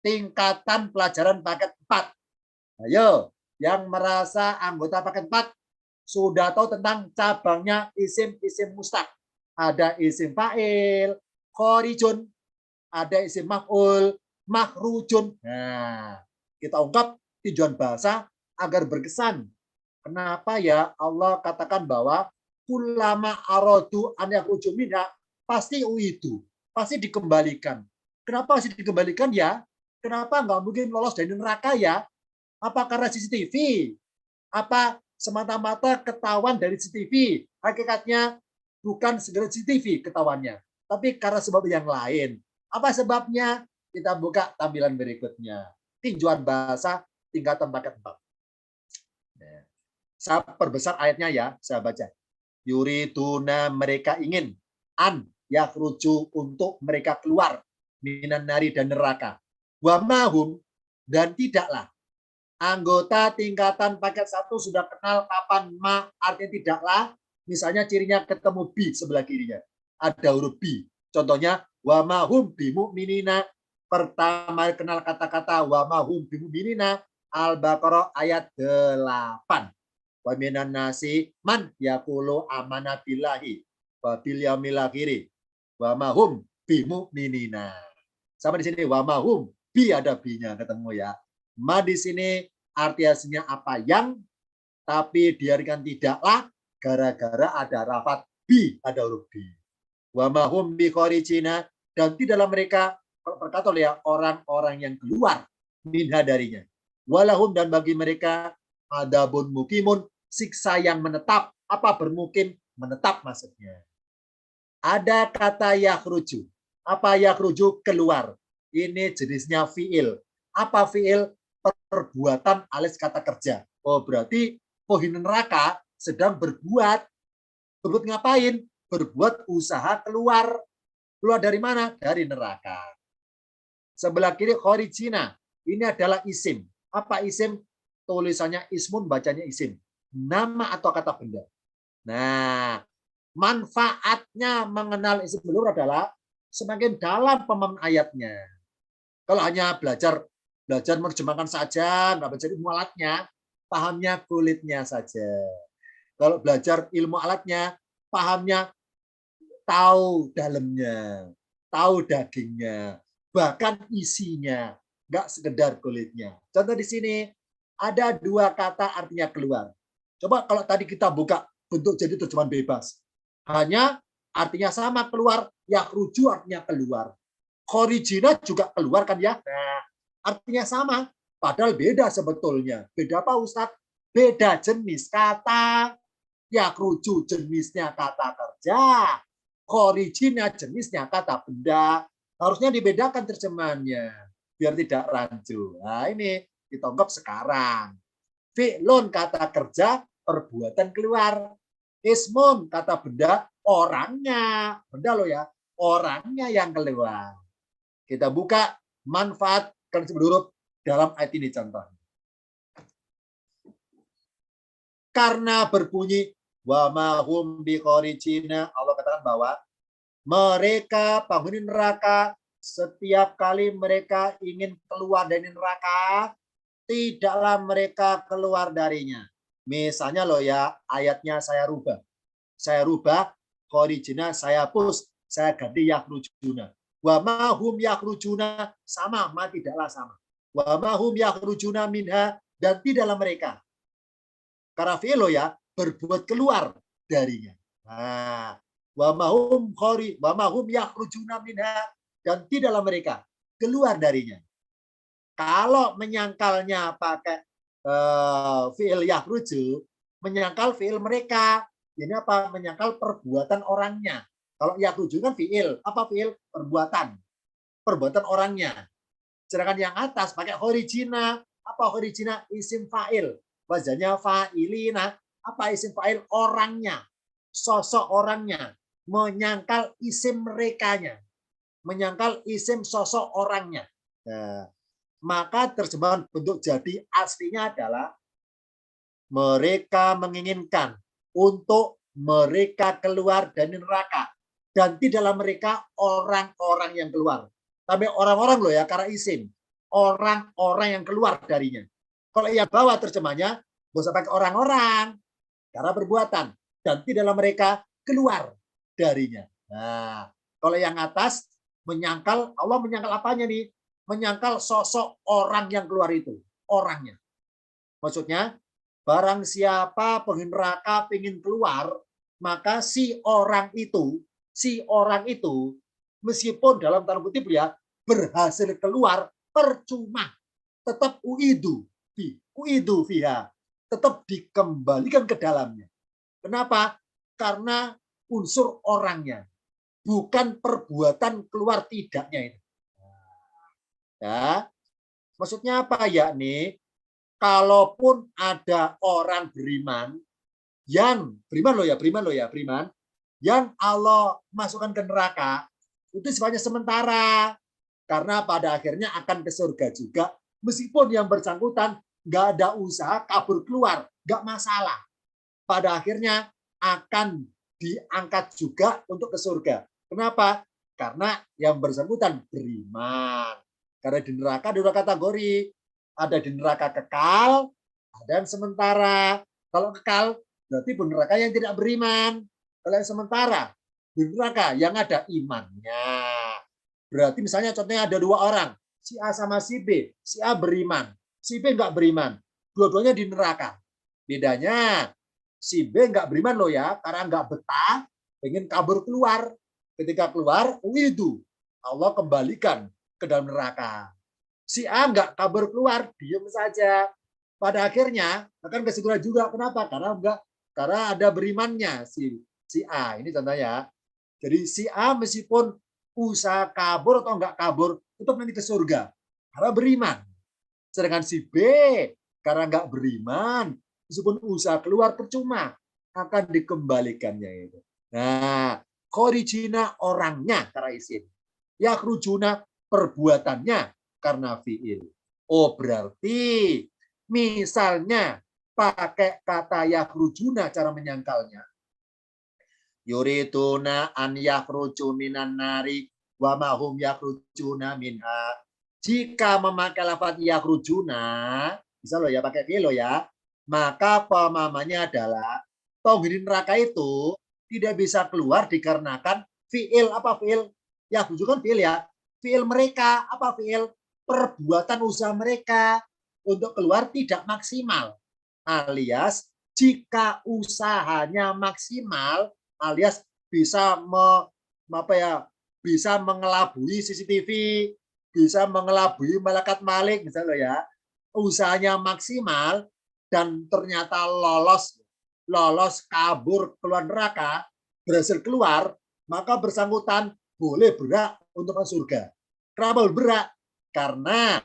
Tingkatan pelajaran paket 4. Ayo, yang merasa anggota paket 4 sudah tahu tentang cabangnya isim-isim mustaq. Ada isim fa'il, khorijun, ada isim maf'ul, makhrujun. Nah, kita ungkap tujuan bahasa agar berkesan. Kenapa ya Allah katakan bahwa kulama arodu an yakhruju minha, pasti itu, pasti dikembalikan. Kenapa pasti dikembalikan ya? Kenapa nggak mungkin lolos dari neraka ya? Apa karena CCTV? Apa semata-mata ketahuan dari CCTV? Hakikatnya bukan segera CCTV ketahuannya, tapi karena sebab yang lain. Apa sebabnya? Kita buka tampilan berikutnya. Tinjauan bahasa tingkatan paket 4. Saya perbesar ayatnya ya, saya baca. Yuriduna, mereka ingin, an yakhruju, untuk mereka keluar, minan nari, dan neraka. Wa mahum, dan tidaklah. Anggota tingkatan paket 1 sudah kenal kapan ma, artinya tidaklah. Misalnya cirinya ketemu bi sebelah kirinya. Ada huruf bi. Contohnya, wa mahum bimu'minina. Pertama kenal kata-kata wa mahum bimu'minina. Al-Baqarah ayat 8. Wa minan nasi man yaqulu amana billahi wa bil yaumil akhir wa mahum bimu'minina. Sama di sini wa mahum, bi ada bi-nya ketemu ya. Ma di sini arti aslinya apa yang, tapi diartikan tidaklah gara-gara ada rafat bi, ada huruf bi. Wa mahum bi khorijina, dan tidaklah mereka, berkata oleh orang-orang yang keluar minha darinya. Walahum, dan bagi mereka adabun mukimun, siksa yang menetap. Apa bermukim? Menetap maksudnya. Ada kata yakhruju. Apa yakhruju? Keluar. Ini jenisnya fiil. Apa fiil? Perbuatan alias kata kerja. Oh, berarti penghuni neraka sedang berbuat. Berbuat ngapain? Berbuat usaha keluar. Keluar dari mana? Dari neraka. Sebelah kiri khorijina. Ini adalah isim. Apa isim? Tulisannya ismun, bacanya isim. Nama atau kata benda. Nah, manfaatnya mengenal isim belur adalah semakin dalam pemahaman ayatnya. Kalau hanya belajar menerjemahkan saja, nggak belajar ilmu alatnya, pahamnya kulitnya saja. Kalau belajar ilmu alatnya, pahamnya tahu dalamnya, tahu dagingnya, bahkan isinya, nggak sekedar kulitnya. Contoh di sini ada dua kata artinya keluar. Coba kalau tadi kita buka bentuk jadi terjemahan bebas, hanya artinya sama keluar, yakhruju artinya keluar, khorijina juga keluar kan ya. Nah, artinya sama, padahal beda sebetulnya. Beda apa Ustadz? Beda jenis kata. Yakhruju jenisnya kata kerja, khorijina jenisnya kata benda. Harusnya dibedakan terjemahannya biar tidak rancu. Nah, ini ditonggok sekarang. Fi'lun kata kerja, perbuatan keluar. Ismun kata benda, orangnya. Benda loh ya, orangnya yang keluar. Kita buka manfaat kalimat huruf dalam ayat ini contohnya. Karena berbunyi wa ma hum bikhorijina, Allah katakan bahwa mereka penghuni neraka setiap kali mereka ingin keluar dari neraka, tidaklah mereka keluar darinya. Misalnya loh ya, ayatnya saya rubah. Saya rubah, khorijina saya hapus, saya ganti yakhrujuna. Wa ma hum yakhrujuna, sama, ma tidaklah sama. Wa ma hum yakhrujuna minha, dan tidaklah mereka. Karena fi'il ya, berbuat keluar darinya. Nah, wa ma hum yakhrujuna minha, dan tidaklah mereka keluar darinya. Kalau menyangkalnya pakai fi'il yakhruju, menyangkal fi'il mereka. Ini apa? Menyangkal perbuatan orangnya. Kalau yakhruju kan fi'il. Apa fi'il? Perbuatan. Perbuatan orangnya. Sedangkan yang atas pakai khorijina. Apa khorijina? Isim fa'il. Wazannya fa'ilina. Apa isim fa'il? Orangnya. Sosok orangnya. Menyangkal isim merekanya. Menyangkal isim sosok orangnya. Nah, maka terjemahan bentuk jadi aslinya adalah mereka menginginkan untuk mereka keluar dari neraka, dan tidaklah mereka orang-orang yang keluar. Tapi orang-orang loh ya, karena isim. Orang-orang yang keluar darinya. Kalau yang bawah terjemahnya, nggak usah pakai orang-orang, karena perbuatan. Dan tidaklah mereka keluar darinya. Nah, kalau yang atas menyangkal, Allah menyangkal apanya nih? Menyangkal sosok orang yang keluar itu. Orangnya. Maksudnya, barang siapa penghuni neraka ingin keluar, maka si orang itu meskipun dalam tanda kutip ya berhasil keluar percuma, tetap uidu fiha, tetap dikembalikan ke dalamnya. Kenapa? Karena unsur orangnya, bukan perbuatan keluar tidaknya itu. Ya, maksudnya apa ya nih? Kalaupun ada orang beriman yang beriman yang Allah masukkan ke neraka, itu sifatnya sementara, karena pada akhirnya akan ke surga juga, meskipun yang bersangkutan nggak ada usaha kabur keluar, nggak masalah. Pada akhirnya akan diangkat juga untuk ke surga. Kenapa? Karena yang bersangkutan beriman. Karena di neraka ada dua kategori. Ada di neraka kekal, ada yang sementara. Kalau kekal, berarti di neraka yang tidak beriman. Kalau yang sementara, di neraka yang ada imannya. Berarti misalnya contohnya ada dua orang, si A sama si B. Si A beriman, si B nggak beriman. Dua-duanya di neraka. Bedanya, si B nggak beriman loh ya, karena nggak betah, pengen kabur keluar. Ketika keluar, itu Allah kembalikan ke dalam neraka. Si A nggak kabur keluar, diem saja. Pada akhirnya akan kesimpulan juga. Kenapa? Karena ada berimannya si A. Ini contohnya. Jadi si A meskipun usaha kabur atau enggak kabur, tetap nanti ke surga. Karena beriman. Sedangkan si B, karena enggak beriman, meskipun usaha keluar percuma, akan dikembalikannya itu. Nah, khorijina orangnya karena isim. Yakhrujuna perbuatannya karena fi'il. Oh, berarti misalnya pakai kata yakhrujuna cara menyangkalnya. Yuriduna an yakhruju minan nari wa mahum yakhrujuna minha. Jika memakai lafaz yakhrujuna, bisa loh ya pakai fi'il loh ya, maka pemahamannya adalah penghuni neraka itu tidak bisa keluar dikarenakan fi'il. Apa fi'il? Yakhruju kan fi'il ya. Fi'il mereka, apa fi'il? Perbuatan usaha mereka untuk keluar tidak maksimal. Alias jika usahanya maksimal, alias bisa bisa mengelabui CCTV, bisa mengelabui malaikat malik misalnya ya, usahanya maksimal dan ternyata lolos kabur keluar neraka, berhasil keluar, maka bersangkutan boleh berak untuk masuk surga. Kenapa berak? Karena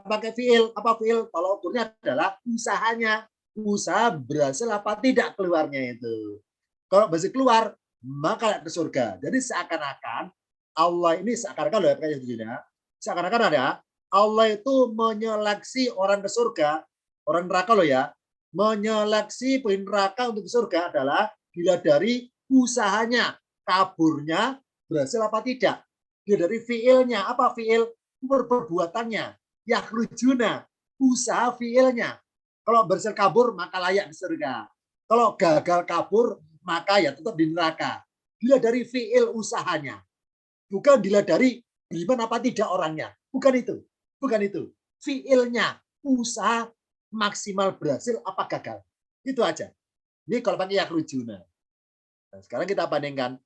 pakai fi'il. Apa fi'il? Kalau ukurnya adalah usahanya. Usaha berhasil apa tidak keluarnya itu. Kalau berhasil keluar, maka ke surga. Jadi seakan-akan Allah ini seakan-akan ada Allah itu menyeleksi orang ke surga, orang neraka loh ya, menyeleksi penghuni neraka untuk ke surga adalah dilihat dari usahanya, kaburnya berhasil apa tidak. Dilihat dari fiilnya, apa fiil? Perbuatannya. Yakhrujuna, usaha fiilnya. Kalau berhasil kabur maka layak di surga. Kalau gagal kabur maka ya tetap di neraka. Dilihat dari fiil usahanya. Bukan dilihat dari beriman apa tidak orangnya. Bukan itu. Bukan itu. Fiilnya, usaha maksimal berhasil apa gagal. Itu aja. Ini kalau pakai yakhrujuna. Nah, sekarang kita bandingkan.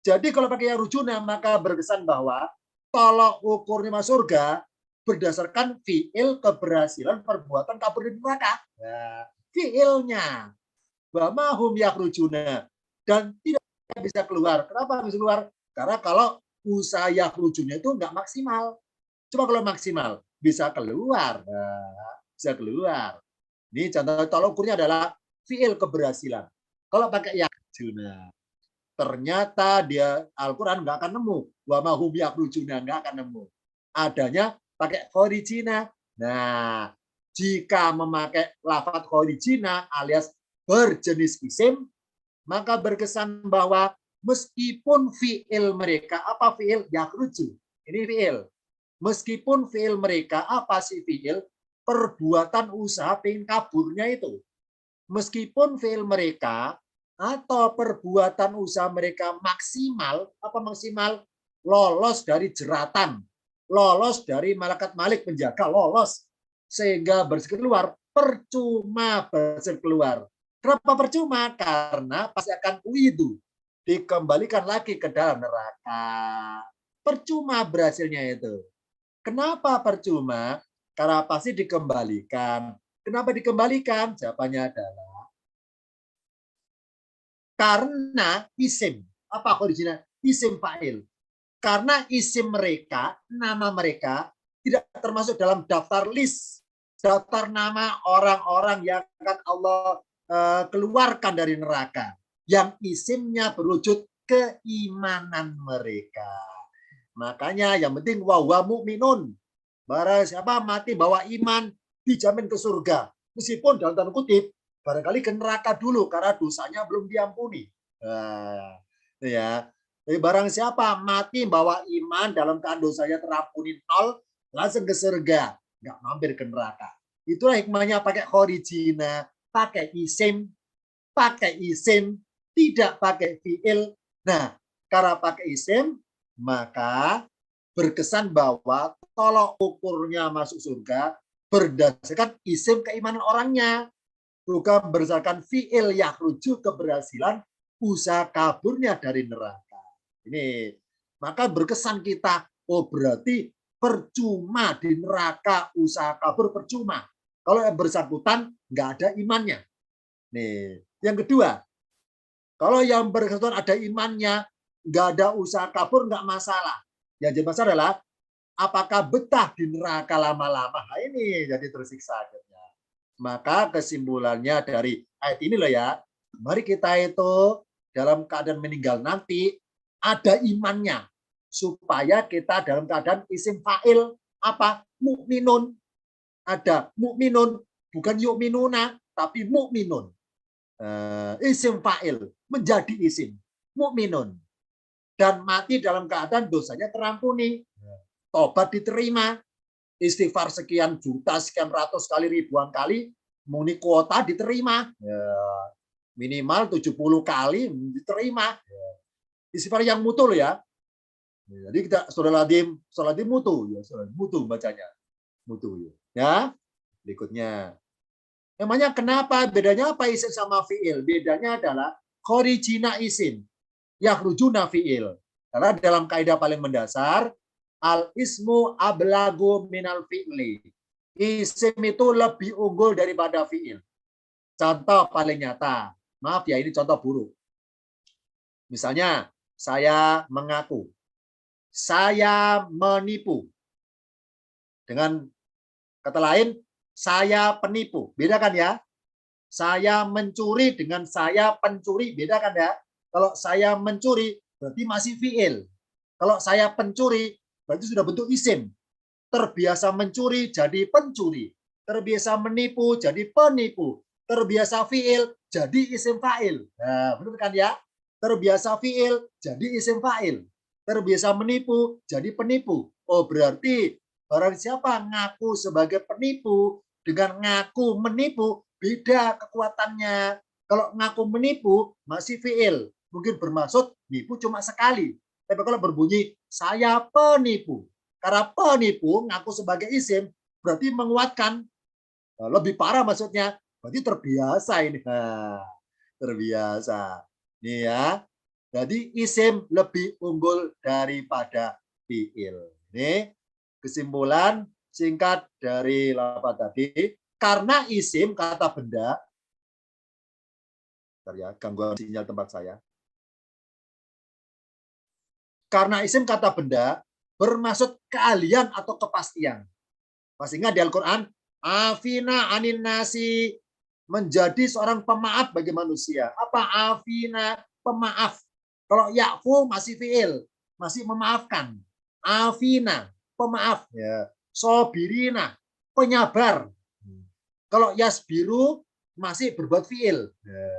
Jadi kalau pakai yakhrujuna maka berkesan bahwa tolok ukurnya masuk surga berdasarkan fiil keberhasilan perbuatan kabur dari neraka. Nah, fiilnya. Wa mahum yakhrujuna. Dan tidak bisa keluar. Kenapa bisa keluar? Karena kalau usaha yakhrujuna itu enggak maksimal. Coba kalau maksimal bisa keluar. Nah, bisa keluar. Ini contoh tolok ukurnya adalah fiil keberhasilan. Kalau pakai yakhrujuna, ternyata dia Al-Quran nggak akan nemu. Wa mahum yakhrujuna, nggak akan nemu. Adanya pakai khorijina. Nah, jika memakai lafaz khorijina alias berjenis isim, maka berkesan bahwa meskipun fiil mereka, apa fiil? Yakhruju. Ini fiil. Meskipun fiil mereka, apa sih fiil? Perbuatan usaha pengen kaburnya itu. Meskipun fiil mereka atau perbuatan usaha mereka maksimal, apa maksimal? Lolos dari jeratan, lolos dari malaikat malik penjaga, lolos sehingga berhasil keluar, percuma berhasil keluar. Kenapa percuma? Karena pasti akan uidu, dikembalikan lagi ke dalam neraka. Percuma berhasilnya itu. Kenapa percuma? Karena pasti dikembalikan. Kenapa dikembalikan? Jawabannya adalah karena isim. Apa original? Isim fa'il. Karena isim mereka, nama mereka tidak termasuk dalam daftar list, daftar nama orang-orang yang akan Allah keluarkan dari neraka, yang isimnya berwujud keimanan mereka. Makanya yang penting wa mu'minun. Barang siapa mati bawa iman dijamin ke surga. Meskipun dalam tanda kutip barangkali ke neraka dulu karena dosanya belum diampuni. Nah, ya. Tapi barang siapa mati bawa iman dalam keadaan dosanya terampuni 0, langsung ke surga, nggak mampir ke neraka. Itulah hikmahnya pakai khorijina, pakai isim, tidak pakai fiil. Nah, karena pakai isim, maka berkesan bahwa tolok ukurnya masuk surga berdasarkan isim keimanan orangnya, bukan berdasarkan fiil yakhruju keberhasilan usaha kaburnya dari neraka. Ini maka berkesan kita, oh berarti percuma di neraka usaha kabur percuma. Kalau yang bersangkutan nggak ada imannya. Nih, yang kedua, kalau yang bersangkutan ada imannya, nggak ada usaha kabur, nggak masalah. Yang jadi masalah adalah apakah betah di neraka lama-lama. Nah, ini jadi tersiksa akhirnya. Maka kesimpulannya dari ayat ini loh ya, mari kita itu dalam keadaan meninggal nanti ada imannya, supaya kita dalam keadaan isim fa'il apa? Mukminun. Ada mukminun, bukan yu'minuna, tapi mukminun. Isim fa'il menjadi isim mukminun, dan mati dalam keadaan dosanya terampuni, tobat diterima, istighfar sekian juta, sekian ratus kali, ribuan kali, muni kuota diterima, minimal 70 kali diterima. Istighfar yang mutu loh ya. Jadi kita sholaladim mutu ya, mutu bacanya, mutu ya. Berikutnya, emangnya kenapa? Bedanya apa isim sama fiil? Bedanya adalah khorijina isim, yakhrujuna fiil. Karena dalam kaidah paling mendasar, al ismu ablagu minal fi'li. Isim itu lebih unggul daripada fiil. Contoh paling nyata. Maaf ya, ini contoh buruk. Misalnya, saya mengaku, saya menipu. Dengan kata lain, saya penipu. Beda kan ya? Saya mencuri dengan saya pencuri. Beda kan ya? Kalau saya mencuri, berarti masih fiil. Kalau saya pencuri, berarti sudah bentuk isim. Terbiasa mencuri jadi pencuri. Terbiasa menipu jadi penipu. Terbiasa fiil jadi isim fa'il. Nah, benar kan ya? Terbiasa fiil jadi isim fa'il. Terbiasa menipu jadi penipu. Oh, berarti barang siapa ngaku sebagai penipu dengan ngaku menipu, beda kekuatannya. Kalau ngaku menipu masih fiil, mungkin bermaksud nipu cuma sekali. Tapi kalau berbunyi saya penipu, karena penipu ngaku sebagai isim berarti menguatkan, lebih parah maksudnya, berarti terbiasa ini. Nah, terbiasa. Nih ya. Jadi isim lebih unggul daripada fiil. Ini kesimpulan singkat dari lafaz tadi. Karena isim kata benda, ya, gangguan sinyal tempat saya. Karena isim kata benda bermaksud keahlian atau kepastian. Masih ingat di Al-Quran, afina anin nasi, menjadi seorang pemaaf bagi manusia. Apa afina? Pemaaf. Kalau ya'fu masih fiil, masih memaafkan. Afina, pemaaf. Ya. Sobirina, penyabar. Kalau yasbiru masih berbuat fiil. Ya.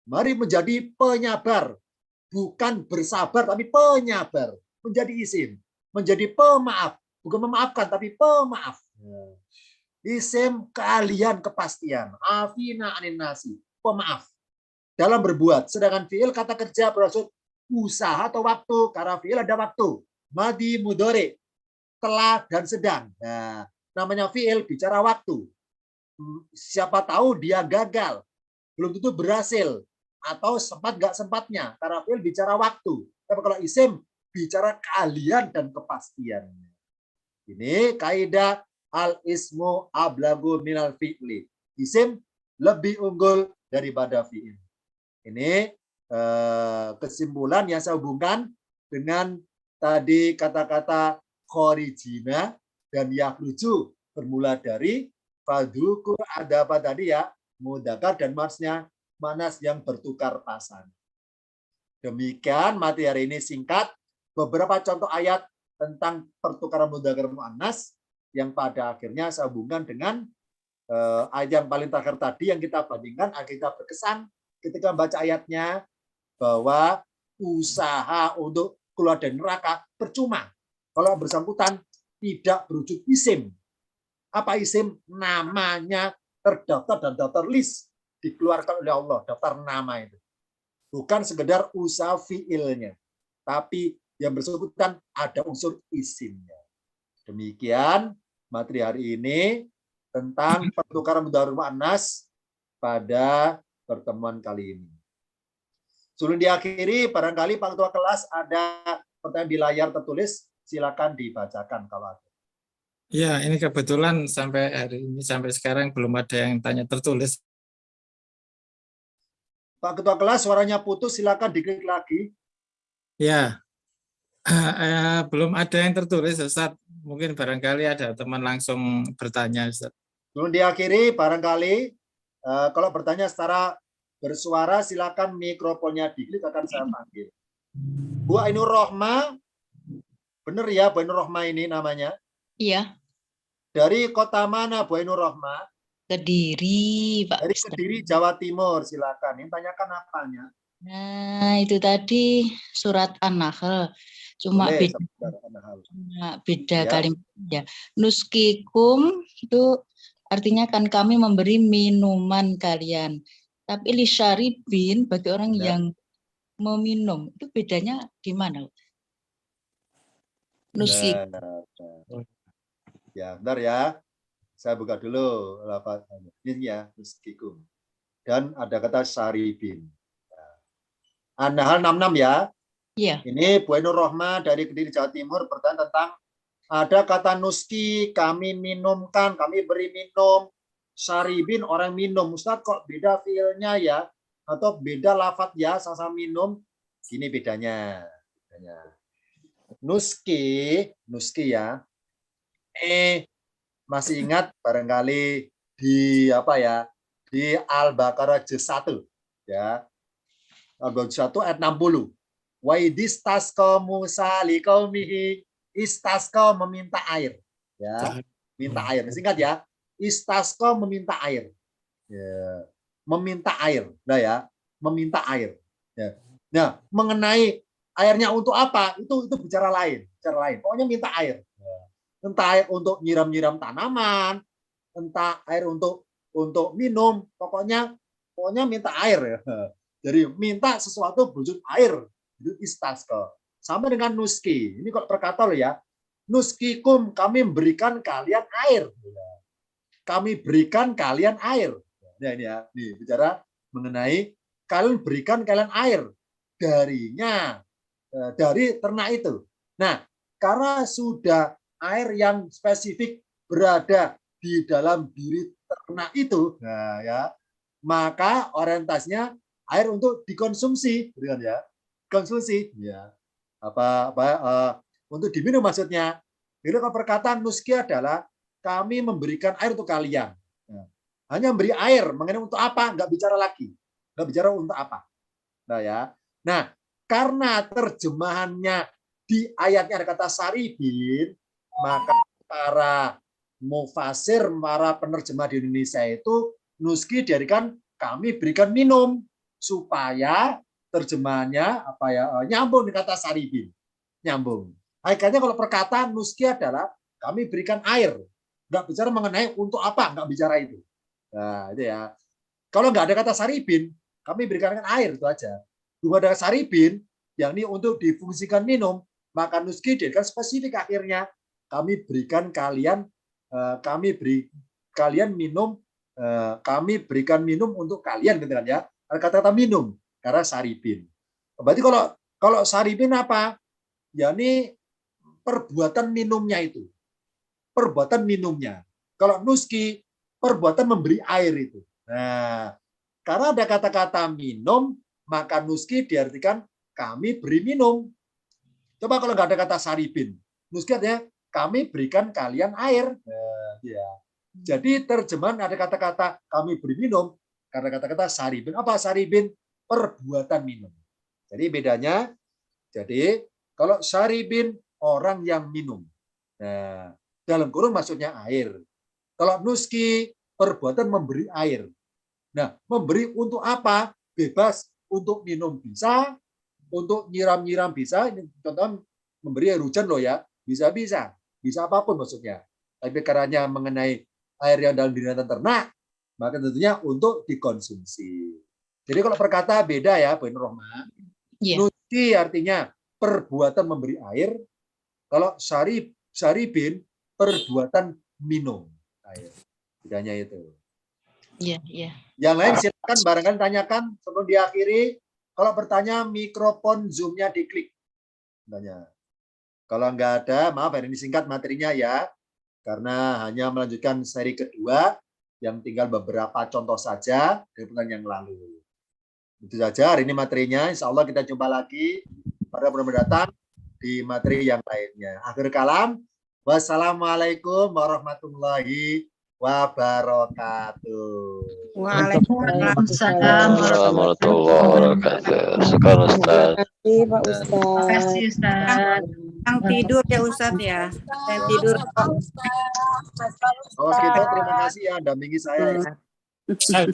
Mari menjadi penyabar, bukan bersabar tapi penyabar, menjadi isim, menjadi pemaaf, bukan memaafkan tapi pemaaf. Isim keahlian kepastian, afina anin nasi, pemaaf dalam berbuat. Sedangkan fiil kata kerja bermaksud usaha atau waktu, karena fiil ada waktu. Madi mudhari, telah dan sedang. Nah, namanya fiil bicara waktu. Siapa tahu dia gagal, belum tentu berhasil, atau sempat nggak sempatnya, karena fiil bicara waktu. Tapi kalau isim bicara keahlian dan kepastian. Ini kaidah al ismu ablagu minal fi'li. Isim lebih unggul daripada fi'il. Ini kesimpulan yang saya hubungkan dengan tadi kata-kata khorijina dan yakhruju bermula dari fadhukur ada apa tadi ya, mudzakkar dan manas yang bertukar pasang. Demikian materi ini singkat, beberapa contoh ayat tentang pertukaran mudzakkar muannas yang pada akhirnya saya hubungkan dengan ayat yang paling terakhir tadi yang kita bandingkan agar kita berkesan ketika membaca ayatnya bahwa usaha untuk keluar dari neraka percuma kalau bersangkutan tidak berwujud isim. Apa isim? Namanya terdaftar dan daftar list dikeluarkan oleh Allah, daftar nama itu. Bukan sekedar usaha fiilnya, tapi yang bersangkutan ada unsur isimnya. Demikian materi hari ini tentang pertukaran mudzakkar muannas pada pertemuan kali ini. Sebelum diakhiri, barangkali Pak Ketua Kelas ada pertanyaan di layar tertulis, silakan dibacakan kalau ada. Ya, ini kebetulan sampai hari ini, sampai sekarang belum ada yang tanya tertulis. Pak Ketua Kelas, suaranya putus, silakan diklik lagi. Ya, belum ada yang tertulis, Ustaz. Mungkin barangkali ada teman langsung bertanya, Ustaz. Belum diakhiri, barangkali kalau bertanya secara bersuara, silakan mikrofonnya diklik, akan saya panggil. Bu Ainur Rohma, benar ya Bu Ainur Rohma ini namanya? Iya, Dari kota mana Bu Ainur Rohma? Kediri, Pak Dari Ustaz. Kediri, Jawa Timur, silakan. Yang tanyakan apanya? Nah, itu tadi surat An-Nahl. Cuma Boleh, beda, hal. beda Ya. kalimat ya. Nuskikum itu artinya kan kami memberi minuman kalian. Tapi lisyaribin bagi orang Benar. yang meminum itu bedanya di mana? Nuskik. Benar. Ya, bentar ya. Saya buka dulu lafaznya. Ini ya, nuskikum. Dan ada kata syaribin. An-Nahl 66 ya. Iya. Ini Bu Ainur Rohma dari Kediri, Jawa Timur bertanya tentang ada kata nuski, kami minumkan, kami beri minum. Syaribin, orang minum. Ustaz kok beda fiilnya ya? Atau beda lafaz ya, sama minum? Gini bedanya. Nuski ya. Masih ingat barangkali di apa ya? Di Al-Baqarah juz 1 ya. Al-Baqarah juz 1 ayat 60. Wa idistasqa Musa liqaumihi, istasqa meminta air ya, minta air. Singkat ya, istasqa meminta air ya, meminta air. Nah ya, meminta air ya. Nah, mengenai airnya untuk apa itu bicara lain, pokoknya minta air ya. Entah air untuk nyiram-nyiram tanaman, entah air untuk minum, pokoknya minta air ya. Jadi minta sesuatu berwujud air, itu istasqa. Sama dengan nuski. Ini kalau perkata loh ya. Nuskikum, kami memberikan kalian air. Kami berikan kalian air. Nah ini ya, nih bicara mengenai kalian berikan kalian air darinya, dari ternak itu. Nah, karena sudah air yang spesifik berada di dalam diri ternak itu, nah ya, maka orientasinya air untuk dikonsumsi, dengan ya, konsumsi, ya, untuk diminum maksudnya. Jadi kalau perkataan nuski adalah kami memberikan air untuk kalian. Nah, hanya memberi air, mengenai untuk apa? Nggak bicara lagi, nggak bicara untuk apa. Nah ya, nah karena terjemahannya di ayatnya ada kata saribin, maka para mufasir, para penerjemah di Indonesia itu nuski dijadikan kami berikan minum, supaya terjemahannya apa ya, nyambung dengan kata saribin, nyambung. Akhirnya kalau perkataan nuski adalah kami berikan air, nggak bicara mengenai untuk apa, nggak bicara itu. Nah itu ya. Kalau nggak ada kata saribin, kami berikan air, itu aja. Belum ada saribin, yakni untuk difungsikan minum, maka nuski dijadikan spesifik akhirnya. Kami berikan kalian, kami beri kalian minum, kami berikan minum untuk kalian, gitu kan ya. Ada kata-kata minum karena saribin. Berarti kalau saribin apa? Yakni perbuatan minumnya itu. Perbuatan minumnya. Kalau nuski, perbuatan memberi air itu. Nah, karena ada kata-kata minum, maka nuski diartikan kami beri minum. Coba kalau nggak ada kata saribin, nuski artinya kami berikan kalian air. Nah, ya. Jadi terjemahan ada kata-kata kami beri minum, karena kata-kata saribin. Apa saribin? Perbuatan minum. Jadi bedanya, jadi kalau saribin orang yang minum. Nah, dalam kurung maksudnya air. Kalau nuski perbuatan memberi air. Nah, memberi untuk apa? Bebas, untuk minum bisa, untuk nyiram-nyiram bisa. Ini contoh memberi air hujan loh ya, bisa-bisa, bisa apapun maksudnya. Tapi karena mengenai air yang dalam diri ternak, maka tentunya untuk dikonsumsi. Jadi kalau perkata beda ya, Bu Ainur Rohma. Iya. Nuski artinya perbuatan memberi air. Kalau saribin perbuatan minum air. Bedanya itu. Iya, iya. Yang lain silakan barangkali tanyakan sebelum diakhiri. Kalau bertanya mikrofon Zoom-nya diklik. Tanya. Kalau nggak ada, maaf ini singkat materinya ya. Karena hanya melanjutkan seri kedua yang tinggal beberapa contoh saja dari pertanyaan yang lalu. Itu saja hari ini materinya. Insya Allah kita jumpa lagi pada bulan mendatang di materi yang lainnya. Akhir kalam, wassalamualaikum warahmatullahi wabarakatuh. Waalaikumsalam warahmatullahi wabarakatuh. Sekarang Ustaz. Pak Ustaz. Terima kasih Ustaz. Yang tidur ya Ustaz ya. Yang tidur kok. Awas kita, terima kasih ya dampingi saya ya. Ustaz.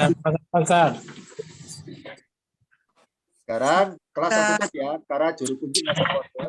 Sekarang kelas 1 ya, karena juru kunci masih kode.